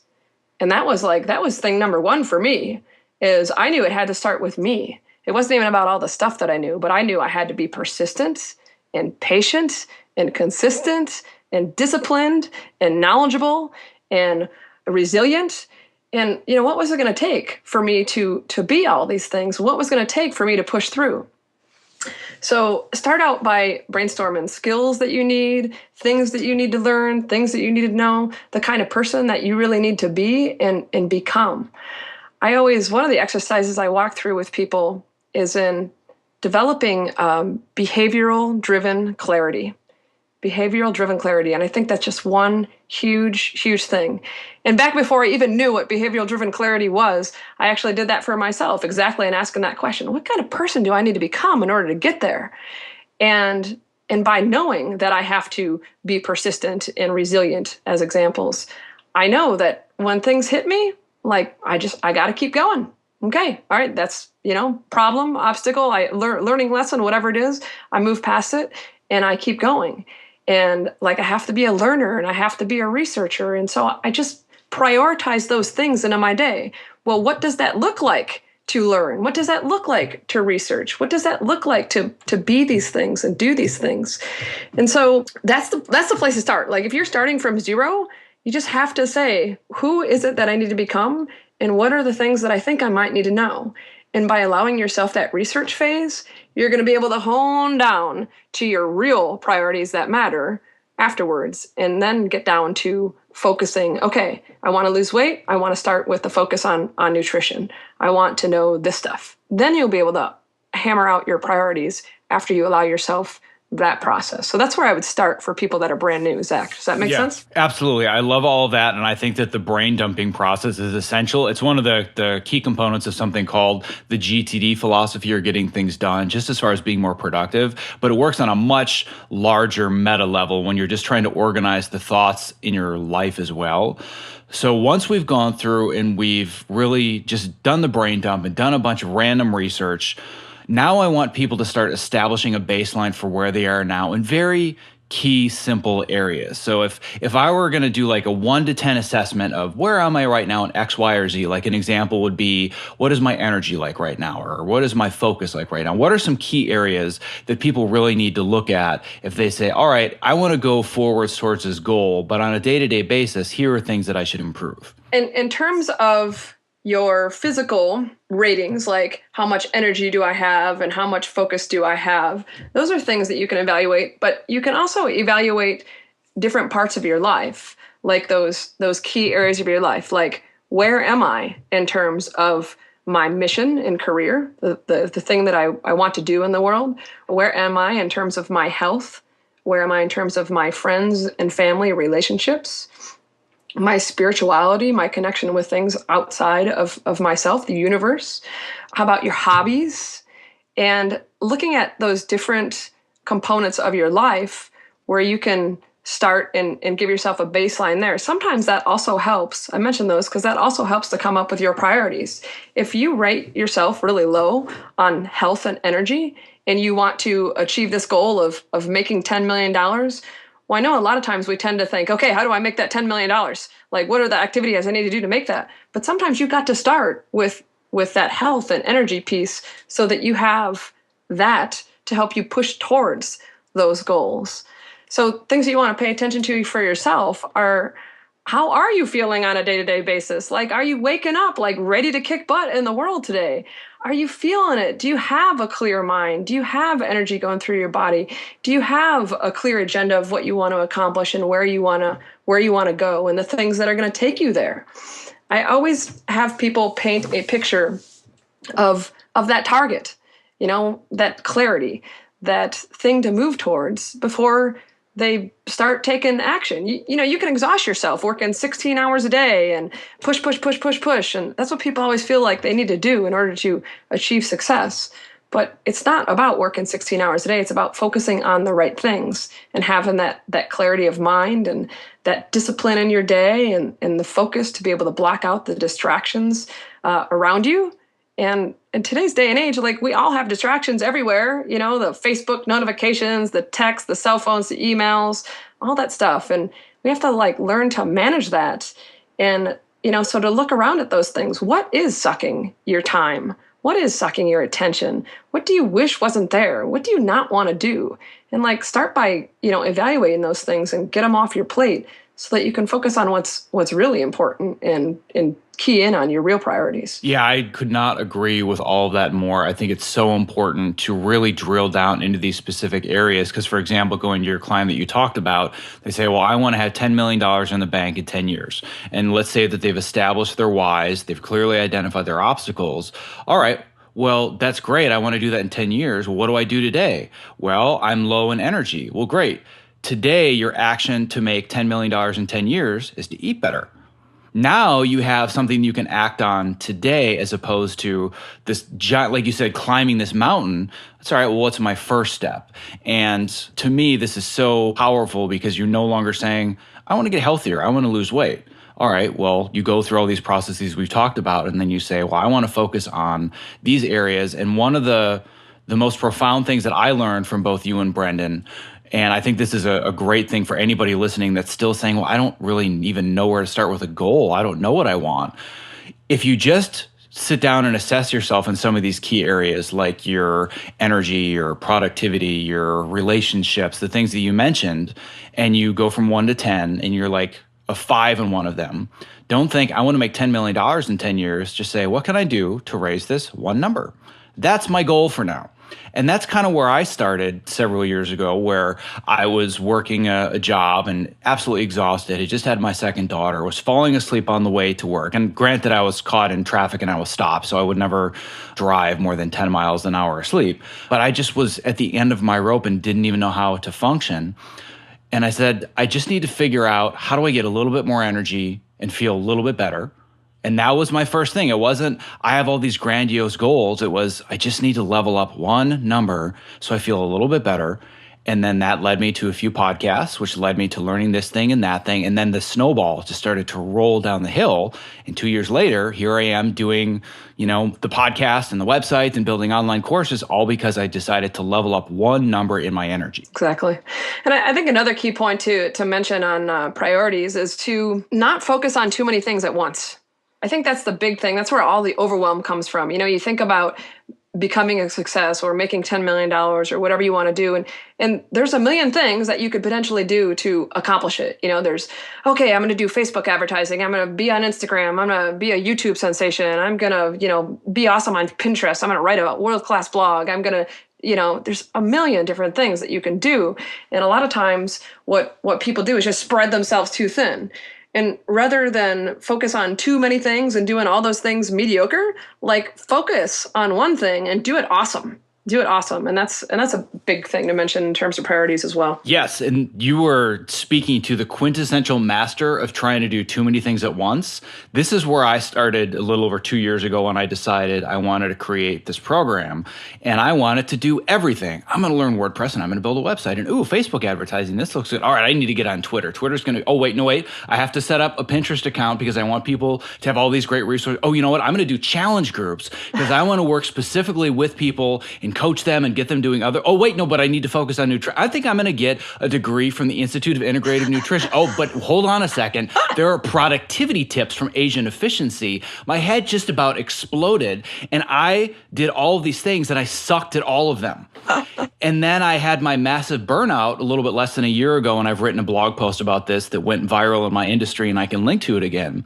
Speaker 2: And that was thing number one for me, is I knew it had to start with me. It wasn't even about all the stuff that I knew, but I knew I had to be persistent and patient and consistent and disciplined and knowledgeable and resilient. And, what was it going to take for me to be all these things? What was going to take for me to push through? So start out by brainstorming skills that you need, things that you need to learn, things that you need to know, the kind of person that you really need to be and become. One of the exercises I walk through with people is in developing behavioral-driven clarity. Behavioral-driven clarity. And I think that's just one huge, huge thing. And back before I even knew what behavioral-driven clarity was, I actually did that for myself, exactly, in asking that question. What kind of person do I need to become in order to get there? And by knowing that I have to be persistent and resilient as examples, I know that when things hit me, like I got to keep going. Okay, all right, that's, problem, obstacle, learning lesson, whatever it is, I move past it and I keep going. And I have to be a learner and I have to be a researcher. And so I just prioritize those things into my day. Well, what does that look like to learn? What does that look like to research? What does that look like to be these things and do these things? And so that's the place to start. If you're starting from zero, you just have to say, who is it that I need to become? And what are the things that I think I might need to know? And by allowing yourself that research phase, you're going to be able to hone down to your real priorities that matter afterwards, and then get down to focusing. Okay, I want to lose weight. I want to start with the focus on nutrition. I want to know this stuff. Then you'll be able to hammer out your priorities after you allow yourself that process. So that's where I would start for people that are brand new, Zach. Does that make sense?
Speaker 1: Absolutely. I love all of that. And I think that the brain dumping process is essential. It's one of the key components of something called the GTD philosophy, or getting things done, just as far as being more productive. But it works on a much larger meta level when you're just trying to organize the thoughts in your life as well. So once we've gone through and we've really just done the brain dump and done a bunch of random research, now I want people to start establishing a baseline for where they are now in very key, simple areas. So if I were going to do a 1 to 10 assessment of where am I right now in X, Y, or Z, an example would be, what is my energy like right now? Or what is my focus like right now? What are some key areas that people really need to look at if they say, all right, I want to go forward towards this goal, but on a day-to-day basis, here are things that I should improve?
Speaker 2: In terms of your physical ratings, like how much energy do I have and how much focus do I have, those are things that you can evaluate, but you can also evaluate different parts of your life, like those key areas of your life, like where am I in terms of my mission and career, the thing that I want to do in the world? Where am I in terms of my health? Where am I in terms of my friends and family relationships? My spirituality, my connection with things outside of myself, the universe? How about your hobbies? And looking at those different components of your life where you can start and give yourself a baseline there. Sometimes that also helps. I mentioned those because that also helps to come up with your priorities. If you rate yourself really low on health and energy, and you want to achieve this goal of making $10 million, well, I know a lot of times we tend to think, okay, how do I make that $10 million? What are the activities I need to do to make that? But sometimes you've got to start with that health and energy piece so that you have that to help you push towards those goals. So things that you want to pay attention to for yourself are, how are you feeling on a day-to-day basis? Are you waking up ready to kick butt in the world today? Are you feeling it? Do you have a clear mind? Do you have energy going through your body? Do you have a clear agenda of what you want to accomplish and where you want to go and the things that are going to take you there? I always have people paint a picture of that target, that clarity, that thing to move towards before they start taking action. You can exhaust yourself working 16 hours a day and push. And that's what people always feel like they need to do in order to achieve success. But it's not about working 16 hours a day. It's about focusing on the right things and having that clarity of mind and that discipline in your day and the focus to be able to block out the distractions around you And in today's day and age, like we all have distractions everywhere, the Facebook notifications, the texts, the cell phones, the emails, all that stuff. And we have to like learn to manage that. And, so to look around at those things, what is sucking your time? What is sucking your attention? What do you wish wasn't there? What do you not want to do? And like start by, evaluating those things and get them off your plate so that you can focus on what's really important and key in on your real priorities.
Speaker 1: Yeah, I could not agree with all of that more. I think it's so important to really drill down into these specific areas because, for example, going to your client that you talked about, they say, well, I want to have $10 million in the bank in 10 years. And let's say that they've established their whys, they've clearly identified their obstacles. All right, well, that's great. I want to do that in 10 years. Well, what do I do today? Well, I'm low in energy. Well, great. Today, your action to make $10 million in 10 years is to eat better. Now you have something you can act on today as opposed to this giant, like you said, climbing this mountain. That's all right. Well, what's my first step? And to me, this is so powerful because you're no longer saying, I want to get healthier. I want to lose weight. All right, well, you go through all these processes we've talked about, and then you say, well, I want to focus on these areas. And one of the most profound things that I learned from both you and Brendon, and I think this is a great thing for anybody listening that's still saying, well, I don't really even know where to start with a goal. I don't know what I want. If you just sit down and assess yourself in some of these key areas like your energy, your productivity, your relationships, the things that you mentioned, and you go from 1 to 10 and you're like a 5 in one of them, don't think I want to make $10 million in 10 years. Just say, what can I do to raise this one number? That's my goal for now. And that's kind of where I started several years ago, where I was working a job and absolutely exhausted. I just had my second daughter, was falling asleep on the way to work. And granted, I was caught in traffic and I was stopped, so I would never drive more than 10 miles an hour asleep. But I just was at the end of my rope and didn't even know how to function. And I said, I just need to figure out how do I get a little bit more energy and feel a little bit better. And that was my first thing. It wasn't, I have all these grandiose goals. It was, I just need to level up one number so I feel a little bit better. And then that led me to a few podcasts, which led me to learning this thing and that thing. And then the snowball just started to roll down the hill. And 2 years later, here I am doing, the podcast and the websites and building online courses, all because I decided to level up one number in my energy.
Speaker 2: Exactly. And I think another key point to mention on priorities is to not focus on too many things at once. I think that's the big thing. That's where all the overwhelm comes from. You think about becoming a success or making $10 million or whatever you want to do. And there's a million things that you could potentially do to accomplish it. There's, okay, I'm going to do Facebook advertising. I'm going to be on Instagram. I'm going to be a YouTube sensation. I'm going to, be awesome on Pinterest. I'm going to write a world-class blog. I'm going to, there's a million different things that you can do. And a lot of times what people do is just spread themselves too thin. And rather than focus on too many things and doing all those things mediocre, like focus on one thing and do it awesome. Do it awesome. And that's a big thing to mention in terms of priorities as well.
Speaker 1: Yes. And you were speaking to the quintessential master of trying to do too many things at once. This is where I started a little over 2 years ago when I decided I wanted to create this program and I wanted to do everything. I'm going to learn WordPress and I'm going to build a website and Facebook advertising. This looks good. All right. I need to get on Twitter. Twitter's going to, wait. I have to set up a Pinterest account because I want people to have all these great resources. Oh, you know what? I'm going to do challenge groups because I want to work specifically with people and coach them and get them doing other. But I need to focus on nutrition. I think I'm going to get a degree from the Institute of Integrative Nutrition. But hold on a second. There are productivity tips from Asian Efficiency. My head just about exploded. And I did all of these things and I sucked at all of them. And then I had my massive burnout a little bit less than a year ago. And I've written a blog post about this that went viral in my industry and I can link to it again.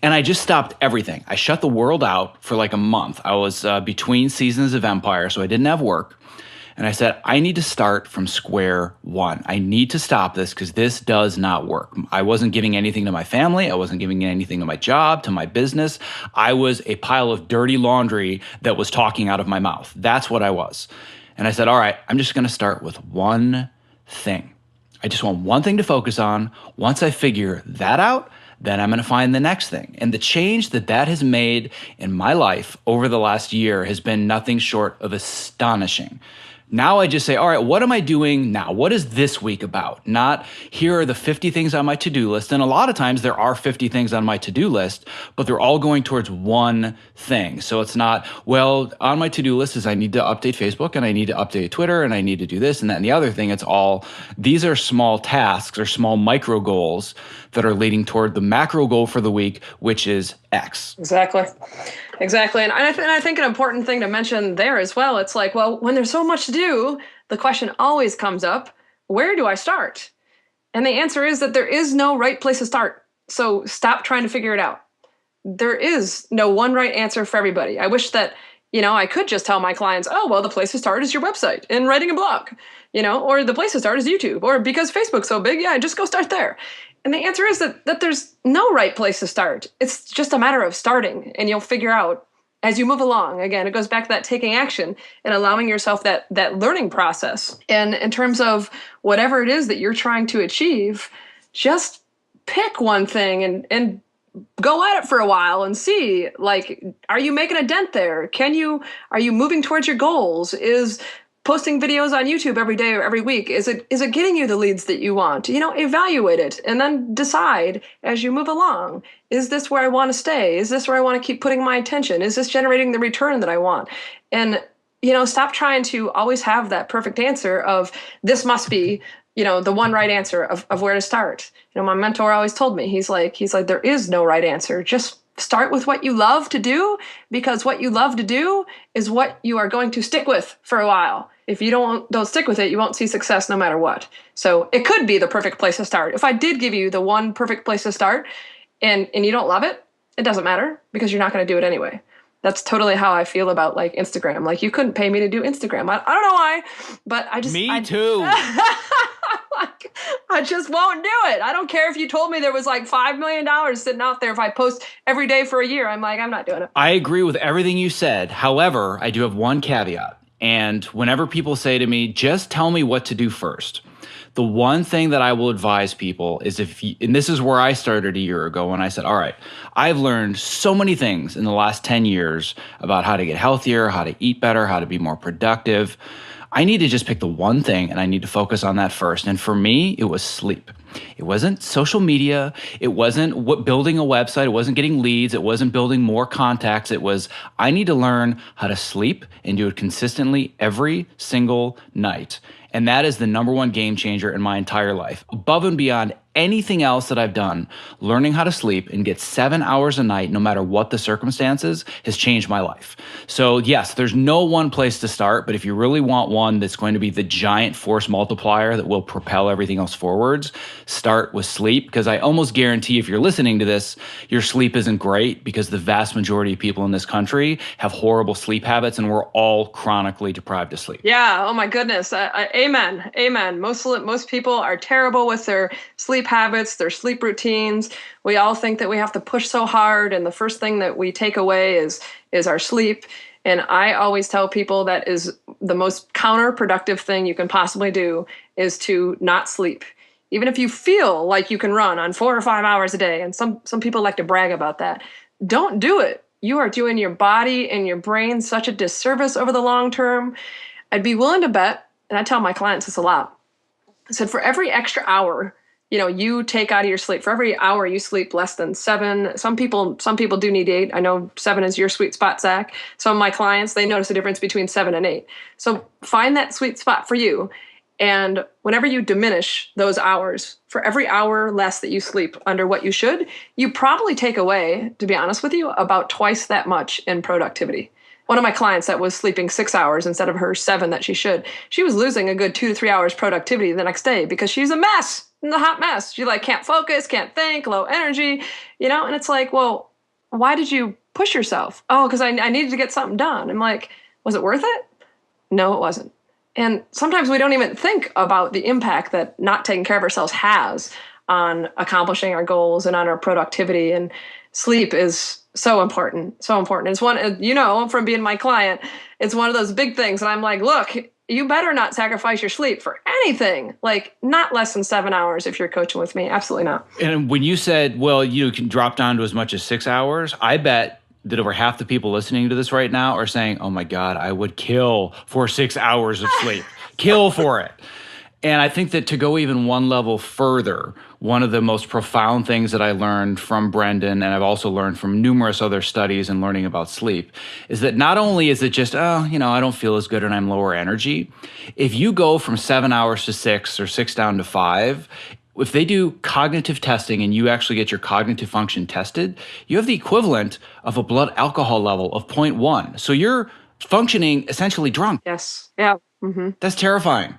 Speaker 1: And I just stopped everything. I shut the world out for like a month. I was between seasons of Empire, so I didn't have work. And I said, I need to start from square one. I need to stop this because this does not work. I wasn't giving anything to my family. I wasn't giving anything to my job, to my business. I was a pile of dirty laundry that was talking out of my mouth. That's what I was. And I said, all right, I'm just going to start with one thing. I just want one thing to focus on. Once I figure that out, then I'm going to find the next thing. And the change that has made in my life over the last year has been nothing short of astonishing. Now I just say, all right, what am I doing now? What is this week about? Not here are the 50 things on my to-do list. And a lot of times there are 50 things on my to-do list, but they're all going towards one thing. So it's not, well, on my to-do list is I need to update Facebook and I need to update Twitter and I need to do this and that and the other thing. It's all, these are small tasks or small micro goals that are leading toward the macro goal for the week, which is X.
Speaker 2: Exactly. And I think an important thing to mention there as well, it's like, well, when there's so much to do, the question always comes up, where do I start? And the answer is that there is no right place to start. So stop trying to figure it out. There is no one right answer for everybody. I wish that, I could just tell my clients, oh, well, the place to start is your website and writing a blog, or the place to start is YouTube, or because Facebook's so big, yeah, just go start there. And the answer is that there's no right place to start. It's just a matter of starting, and you'll figure out as you move along. Again, it goes back to that taking action and allowing yourself that learning process. And in terms of whatever it is that you're trying to achieve, just pick one thing and go at it for a while and see, like, are you making a dent there? Are you moving towards your goals? Is posting videos on YouTube every day or every week, is it getting you the leads that you want? Evaluate it and then decide as you move along, is this where I want to stay? Is this where I want to keep putting my attention? Is this generating the return that I want? And, stop trying to always have that perfect answer of this must be, the one right answer of where to start. My mentor always told me, he's like, there is no right answer. Just start with what you love to do, because what you love to do is what you are going to stick with for a while. If you don't stick with it, you won't see success no matter what. So it could be the perfect place to start. If I did give you the one perfect place to start and you don't love it, it doesn't matter because you're not going to do it anyway. That's totally how I feel about like Instagram. Like you couldn't pay me to do Instagram. I don't know why, but I just...
Speaker 1: Me too.
Speaker 2: I just won't do it. I don't care if you told me there was like $5 million sitting out there if I post every day for a year. I'm like, I'm not doing it.
Speaker 1: I agree with everything you said. However, I do have one caveat. And whenever people say to me, just tell me what to do first, the one thing that I will advise people is and this is where I started a year ago when I said, all right, I've learned so many things in the last 10 years about how to get healthier, how to eat better, how to be more productive. I need to just pick the one thing and I need to focus on that first. And for me, it was sleep. It wasn't social media. It wasn't building a website. It wasn't getting leads. It wasn't building more contacts. It was, I need to learn how to sleep and do it consistently every single night. And that is the number one game changer in my entire life. Above and beyond anything else that I've done, learning how to sleep and get 7 hours a night, no matter what the circumstances, has changed my life. So yes, there's no one place to start, but if you really want one that's going to be the giant force multiplier that will propel everything else forwards, start with sleep. Because I almost guarantee if you're listening to this, your sleep isn't great because the vast majority of people in this country have horrible sleep habits and we're all chronically deprived of sleep.
Speaker 2: Yeah. Oh my goodness. Amen. Amen. Most people are terrible with their sleep habits, their sleep routines. We all think that we have to push so hard, and the first thing that we take away is our sleep. And I always tell people that is the most counterproductive thing you can possibly do is to not sleep. Even if you feel like you can run on 4 or 5 hours a day, and some people like to brag about that, don't do it. You are doing your body and your brain such a disservice over the long term. I'd be willing to bet, and I tell my clients this a lot, I said for every extra hour you take out of your sleep, for every hour you sleep less than 7, some people do need 8. I know 7 is your sweet spot, Zach. Some of my clients, they notice a difference between 7 and 8. So find that sweet spot for you. And whenever you diminish those hours, for every hour less that you sleep under what you should, you probably take away, to be honest with you, about twice that much in productivity. One of my clients that was sleeping 6 hours instead of her 7 that she should, she was losing a good 2 to 3 hours productivity the next day because she's a mess. A hot mess. She can't focus, can't think, low energy, and it's like, well, why did you push yourself? Oh, because I needed to get something done. I'm like, was it worth it? No, it wasn't. And sometimes we don't even think about the impact that not taking care of ourselves has on accomplishing our goals and on our productivity. And sleep is so important, so important. It's one, from being my client, it's one of those big things. And I'm like, look, you better not sacrifice your sleep for anything, like not less than 7 hours if you're coaching with me. Absolutely not.
Speaker 1: And when you said, well, you can drop down to as much as 6 hours, I bet that over half the people listening to this right now are saying, oh my God, I would kill for 6 hours of sleep. Kill for it. And I think that to go even one level further, one of the most profound things that I learned from Brendon, and I've also learned from numerous other studies and learning about sleep, is that not only is it just, I don't feel as good and I'm lower energy. If you go from 7 hours to 6 or 6 down to 5, if they do cognitive testing and you actually get your cognitive function tested, you have the equivalent of a blood alcohol level of 0.1. So you're functioning essentially drunk.
Speaker 2: Yes. Yeah. Mm-hmm.
Speaker 1: That's terrifying.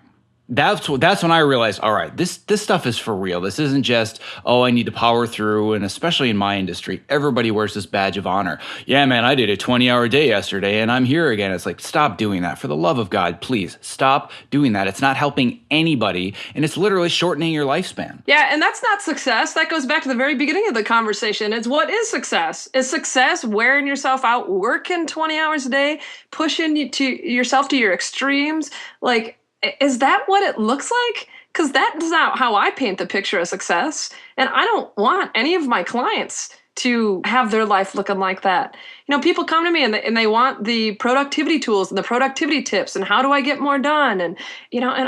Speaker 1: That's when I realized, all right, this stuff is for real. This isn't just, I need to power through. And especially in my industry, everybody wears this badge of honor. Yeah, man, I did a 20-hour day yesterday and I'm here again. It's like, stop doing that. For the love of God, please stop doing that. It's not helping anybody. And it's literally shortening your lifespan.
Speaker 2: Yeah, and that's not success. That goes back to the very beginning of the conversation. It's what is success? Is success wearing yourself out, working 20 hours a day, pushing yourself to your extremes? Like, is that what it looks like? Because that's not how I paint the picture of success. And I don't want any of my clients to have their life looking like that. People come to me and they want the productivity tools and the productivity tips and how do I get more done and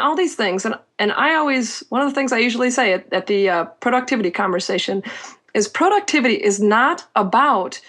Speaker 2: all these things. And I always, one of the things I usually say at the productivity conversation is productivity is not about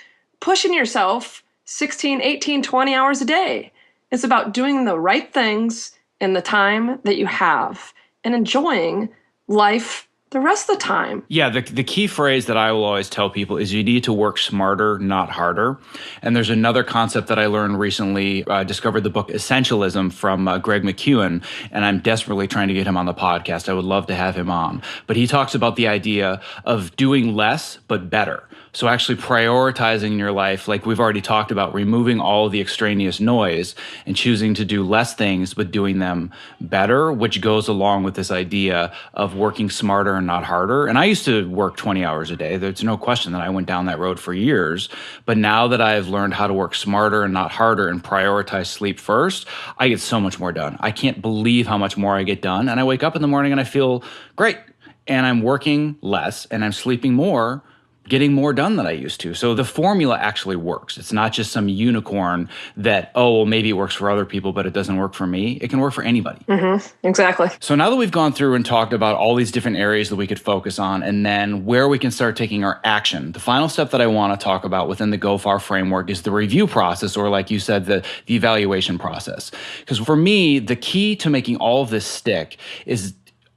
Speaker 2: pushing yourself 16, 18, 20 hours a day. It's about doing the right things in the time that you have and enjoying life the rest of the time.
Speaker 1: Yeah, the key phrase that I will always tell people is you need to work smarter, not harder. And there's another concept that I learned recently. I discovered the book Essentialism from Greg McKeown, and I'm desperately trying to get him on the podcast. I would love to have him on. But he talks about the idea of doing less but better. So actually prioritizing your life, like we've already talked about, removing all of the extraneous noise and choosing to do less things, but doing them better, which goes along with this idea of working smarter and not harder. And I used to work 20 hours a day. There's no question that I went down that road for years. But now that I've learned how to work smarter and not harder and prioritize sleep first, I get so much more done. I can't believe how much more I get done. And I wake up in the morning and I feel great. And I'm working less and I'm sleeping more, getting more done than I used to. So the formula actually works. It's not just some unicorn that, maybe it works for other people, but it doesn't work for me. It can work for anybody.
Speaker 2: Mm-hmm. Exactly.
Speaker 1: So now that we've gone through and talked about all these different areas that we could focus on and then where we can start taking our action, the final step that I want to talk about within the GoFar framework is the review process, or like you said, the evaluation process. Because for me, the key to making all of this stick is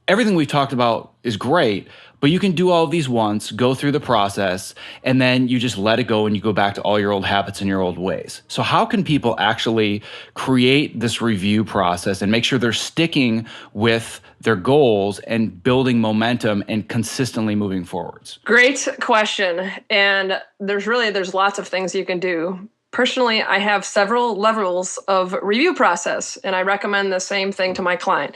Speaker 1: everything we've talked about is great, but you can do all of these once, go through the process, and then you just let it go and you go back to all your old habits and your old ways. So how can people actually create this review process and make sure they're sticking with their goals and building momentum and consistently moving forwards?
Speaker 2: Great question. And there's lots of things you can do. Personally, I have several levels of review process, and I recommend the same thing to my client.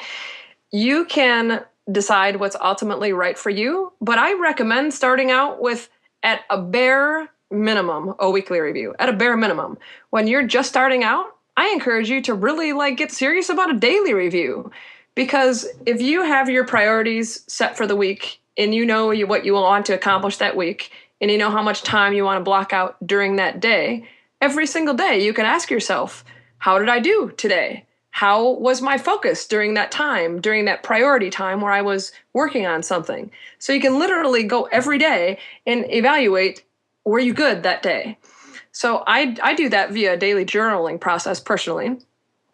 Speaker 2: You can decide what's ultimately right for you, but I recommend starting out with, at a bare minimum, a weekly review. At a bare minimum. When you're just starting out, I encourage you to really get serious about a daily review. Because if you have your priorities set for the week and you know what you want to accomplish that week, and you know how much time you want to block out during that day, every single day you can ask yourself, how did I do today? How was my focus during that time, during that priority time where I was working on something? So you can literally go every day and evaluate, were you good that day? So I do that via a daily journaling process personally.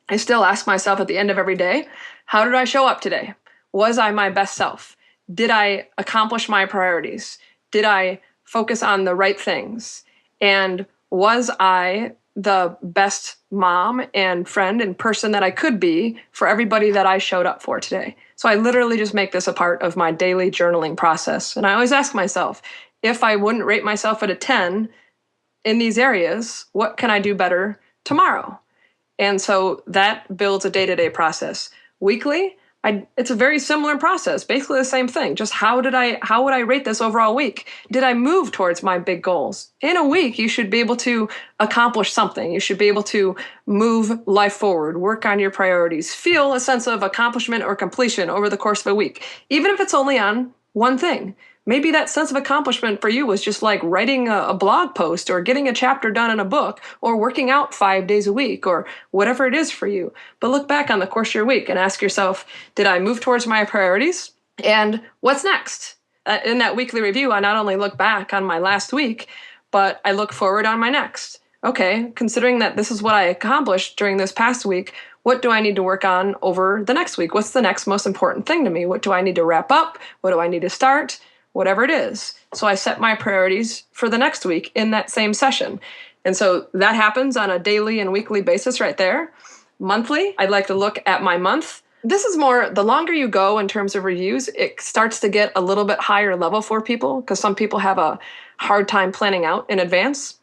Speaker 2: I still ask myself at the end of every day, how did I show up today? Was I my best self? Did I accomplish my priorities? Did I focus on the right things? And was I the best mom and friend and person that I could be for everybody that I showed up for today? So I literally just make this a part of my daily journaling process. And I always ask myself, if I wouldn't rate myself at a 10 in these areas, what can I do better tomorrow? And so that builds a day-to-day process. Weekly, it's a very similar process, basically the same thing. Just how would I rate this overall week? Did I move towards my big goals? In a week, you should be able to accomplish something. You should be able to move life forward, work on your priorities, feel a sense of accomplishment or completion over the course of a week, even if it's only on one thing. Maybe that sense of accomplishment for you was just like writing a blog post or getting a chapter done in a book or working out 5 days a week or whatever it is for you. But look back on the course of your week and ask yourself, did I move towards my priorities? And what's next? In that weekly review, I not only look back on my last week, but I look forward on my next. Okay, considering that this is what I accomplished during this past week, what do I need to work on over the next week? What's the next most important thing to me? What do I need to wrap up? What do I need to start? Whatever it is. So I set my priorities for the next week in that same session. And so that happens on a daily and weekly basis right there. Monthly, I'd like to look at my month. This is more, the longer you go in terms of reviews, it starts to get a little bit higher level for people because some people have a hard time planning out in advance.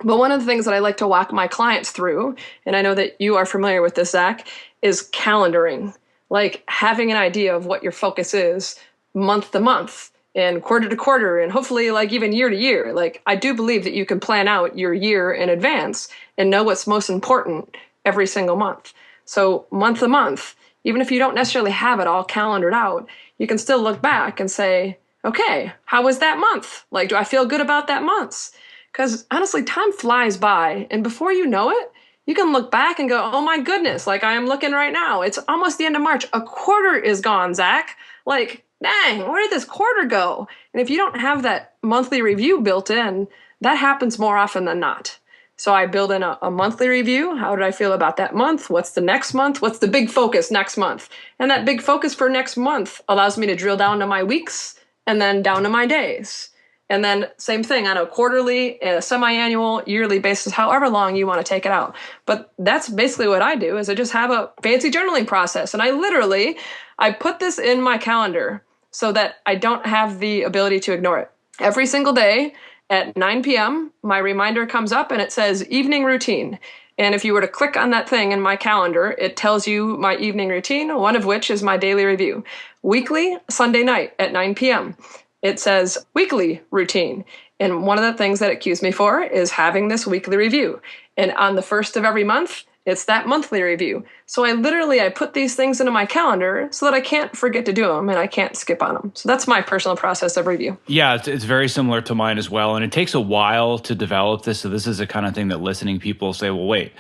Speaker 2: But one of the things that I like to walk my clients through, and I know that you are familiar with this, Zach, is calendaring. Like having an idea of what your focus is month to month and quarter to quarter and hopefully like even year to year. Like I do believe that you can plan out your year in advance and know what's most important every single month. So month to month, even if you don't necessarily have it all calendared out, you can still look back and say, okay, how was that month? Like, do I feel good about that month? Because honestly, time flies by. And before you know it, you can look back and go, oh my goodness, like I am looking right now. It's almost the end of March. A quarter is gone, Zach. Like, dang, where did this quarter go? And if you don't have that monthly review built in, that happens more often than not. So I build in a monthly review. How did I feel about that month? What's the next month? What's the big focus next month? And that big focus for next month allows me to drill down to my weeks and then down to my days. And then same thing on a quarterly, a semi-annual, yearly basis, however long you want to take it out. But that's basically what I do is I just have a fancy journaling process. And I put this in my calendar so that I don't have the ability to ignore it. Every single day at 9 p.m., my reminder comes up and it says evening routine. And if you were to click on that thing in my calendar, it tells you my evening routine, one of which is my daily review. Weekly, Sunday night at 9 p.m., it says weekly routine. And one of the things that it cues me for is having this weekly review. And on the first of every month, it's that monthly review. So I put these things into my calendar so that I can't forget to do them and I can't skip on them. So that's my personal process of review.
Speaker 1: Yeah, it's very similar to mine as well. And it takes a while to develop this. So this is the kind of thing that listening people say, well, wait,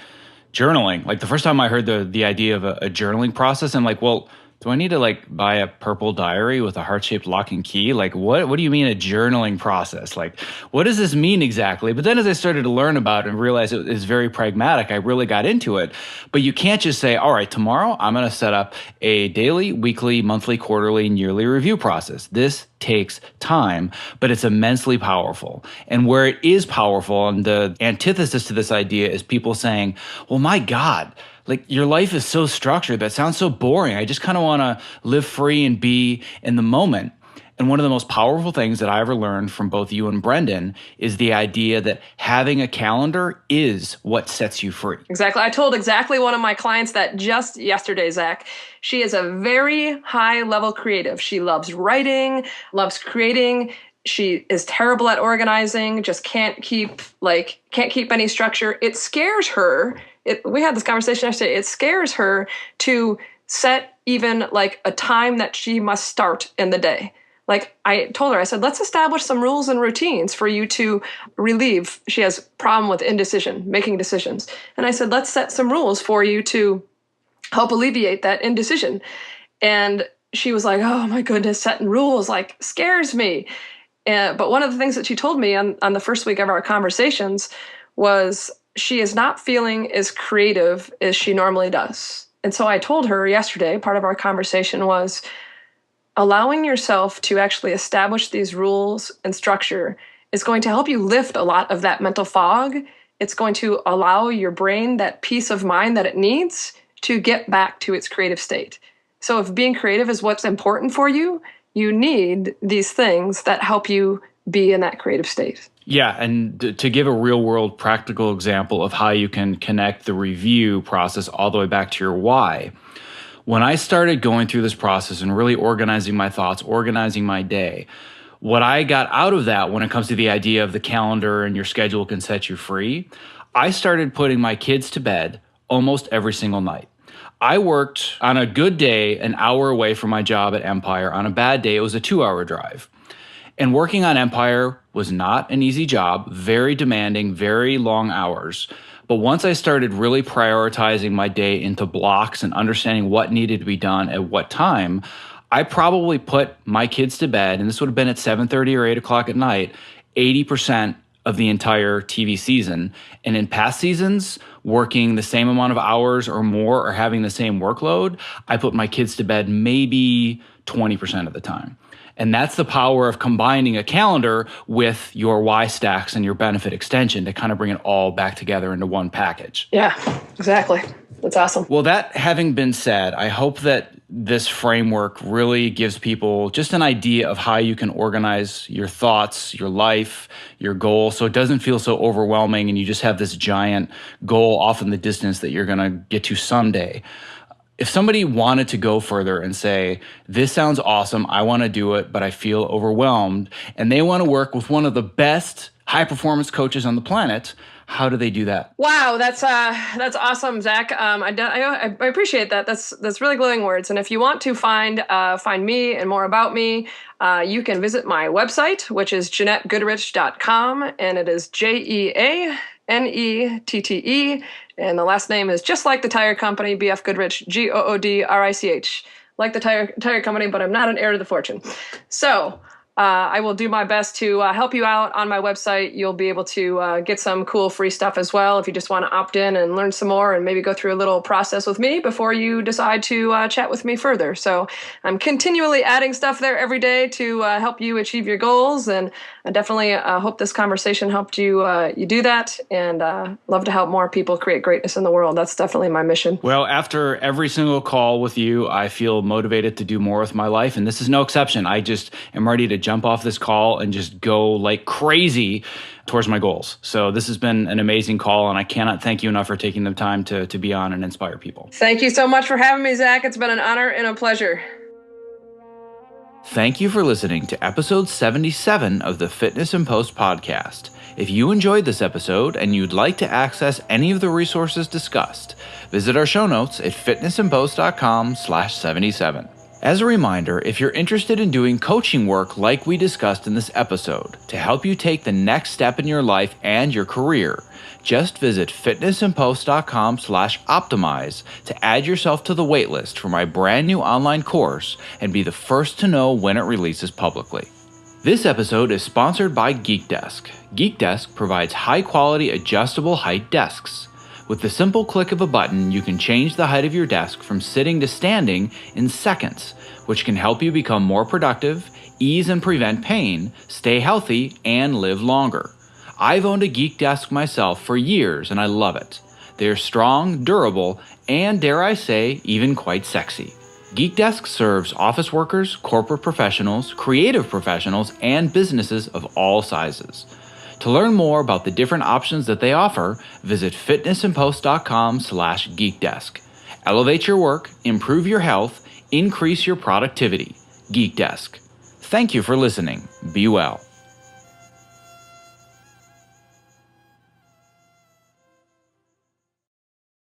Speaker 1: journaling. Like the first time I heard the idea of a journaling process, I'm like, well, do I need to like buy a purple diary with a heart-shaped lock and key? Like what do you mean a journaling process? Like what does this mean exactly? But then as I started to learn about it and realize it is very pragmatic, I really got into it. But you can't just say, all right, tomorrow I'm going to set up a daily, weekly, monthly, quarterly, and yearly review process. This takes time, but it's immensely powerful. And where it is powerful, and the antithesis to this idea is people saying, well, my God, like your life is so structured. That sounds so boring. I just kind of want to live free and be in the moment. And one of the most powerful things that I ever learned from both you and Brendon is the idea that having a calendar is what sets you free.
Speaker 2: Exactly. I told exactly one of my clients that just yesterday, Zach. She is a very high level creative. She loves writing, loves creating. She is terrible at organizing, just can't keep any structure. It scares her. We had this conversation yesterday. It scares her to set even like a time that she must start in the day. Like I told her, I said, let's establish some rules and routines for you to relieve. She has a problem with indecision, making decisions. And I said, let's set some rules for you to help alleviate that indecision. And she was like, oh my goodness, setting rules like scares me. But one of the things that she told me on the first week of our conversations was she is not feeling as creative as she normally does. And so I told her yesterday, part of our conversation was allowing yourself to actually establish these rules and structure is going to help you lift a lot of that mental fog. It's going to allow your brain that peace of mind that it needs to get back to its creative state. So if being creative is what's important for you, you need these things that help you be in that creative state.
Speaker 1: Yeah, and to give a real-world practical example of how you can connect the review process all the way back to your why, when I started going through this process and really organizing my thoughts, organizing my day, what I got out of that when it comes to the idea of the calendar and your schedule can set you free, I started putting my kids to bed almost every single night. I worked on a good day an hour away from my job at Empire. On a bad day, it was a 2-hour drive. And working on Empire was not an easy job, very demanding, very long hours. But once I started really prioritizing my day into blocks and understanding what needed to be done at what time, I probably put my kids to bed, and this would have been at 7:30 or 8 o'clock at night, 80% of the entire TV season. And in past seasons, working the same amount of hours or more or having the same workload, I put my kids to bed maybe 20% of the time. And that's the power of combining a calendar with your Y stacks and your benefit extension to kind of bring it all back together into one package.
Speaker 2: Yeah, exactly. That's awesome.
Speaker 1: Well, that having been said, I hope that this framework really gives people just an idea of how you can organize your thoughts, your life, your goal, so it doesn't feel so overwhelming and you just have this giant goal off in the distance that you're going to get to someday. If somebody wanted to go further and say, this sounds awesome, I want to do it, but I feel overwhelmed, and they want to work with one of the best high-performance coaches on the planet, how do they do that?
Speaker 2: Wow, that's awesome, Zach. I appreciate that. That's really glowing words. And if you want to find me and more about me, you can visit my website, which is JeanetteGoodrich.com, and it is JeanEtte. And the last name is just like the tire company, BF Goodrich, Goodrich, like the tire company, but I'm not an heir to the fortune. So I will do my best to help you out on my website. You'll be able to get some cool free stuff as well if you just want to opt in and learn some more and maybe go through a little process with me before you decide to chat with me further. So I'm continually adding stuff there every day to help you achieve your goals. And I definitely hope this conversation helped you do that, and love to help more people create greatness in the world. That's definitely my mission.
Speaker 1: Well, after every single call with you, I feel motivated to do more with my life, and this is no exception. I just am ready to jump off this call and just go like crazy towards my goals. So this has been an amazing call, and I cannot thank you enough for taking the time to be on and inspire people.
Speaker 2: Thank you so much for having me, Zach. It's been an honor and a pleasure.
Speaker 1: Thank you for listening to episode 77 of the Fitness in Post podcast. If you enjoyed this episode and you'd like to access any of the resources discussed, visit our show notes at fitnessinpost.com/77. As a reminder, if you're interested in doing coaching work like we discussed in this episode to help you take the next step in your life and your career, just visit fitnessinpost.com/optimize to add yourself to the waitlist for my brand new online course and be the first to know when it releases publicly. This episode is sponsored by GeekDesk. GeekDesk provides high-quality adjustable height desks. With the simple click of a button, you can change the height of your desk from sitting to standing in seconds, which can help you become more productive, ease and prevent pain, stay healthy, and live longer. I've owned a Geek Desk myself for years, and I love it. They're strong, durable, and dare I say, even quite sexy. Geek Desk serves office workers, corporate professionals, creative professionals, and businesses of all sizes. To learn more about the different options that they offer, visit fitnessinpost.com/geekdesk. Elevate your work, improve your health, increase your productivity. Geek Desk. Thank you for listening. Be well.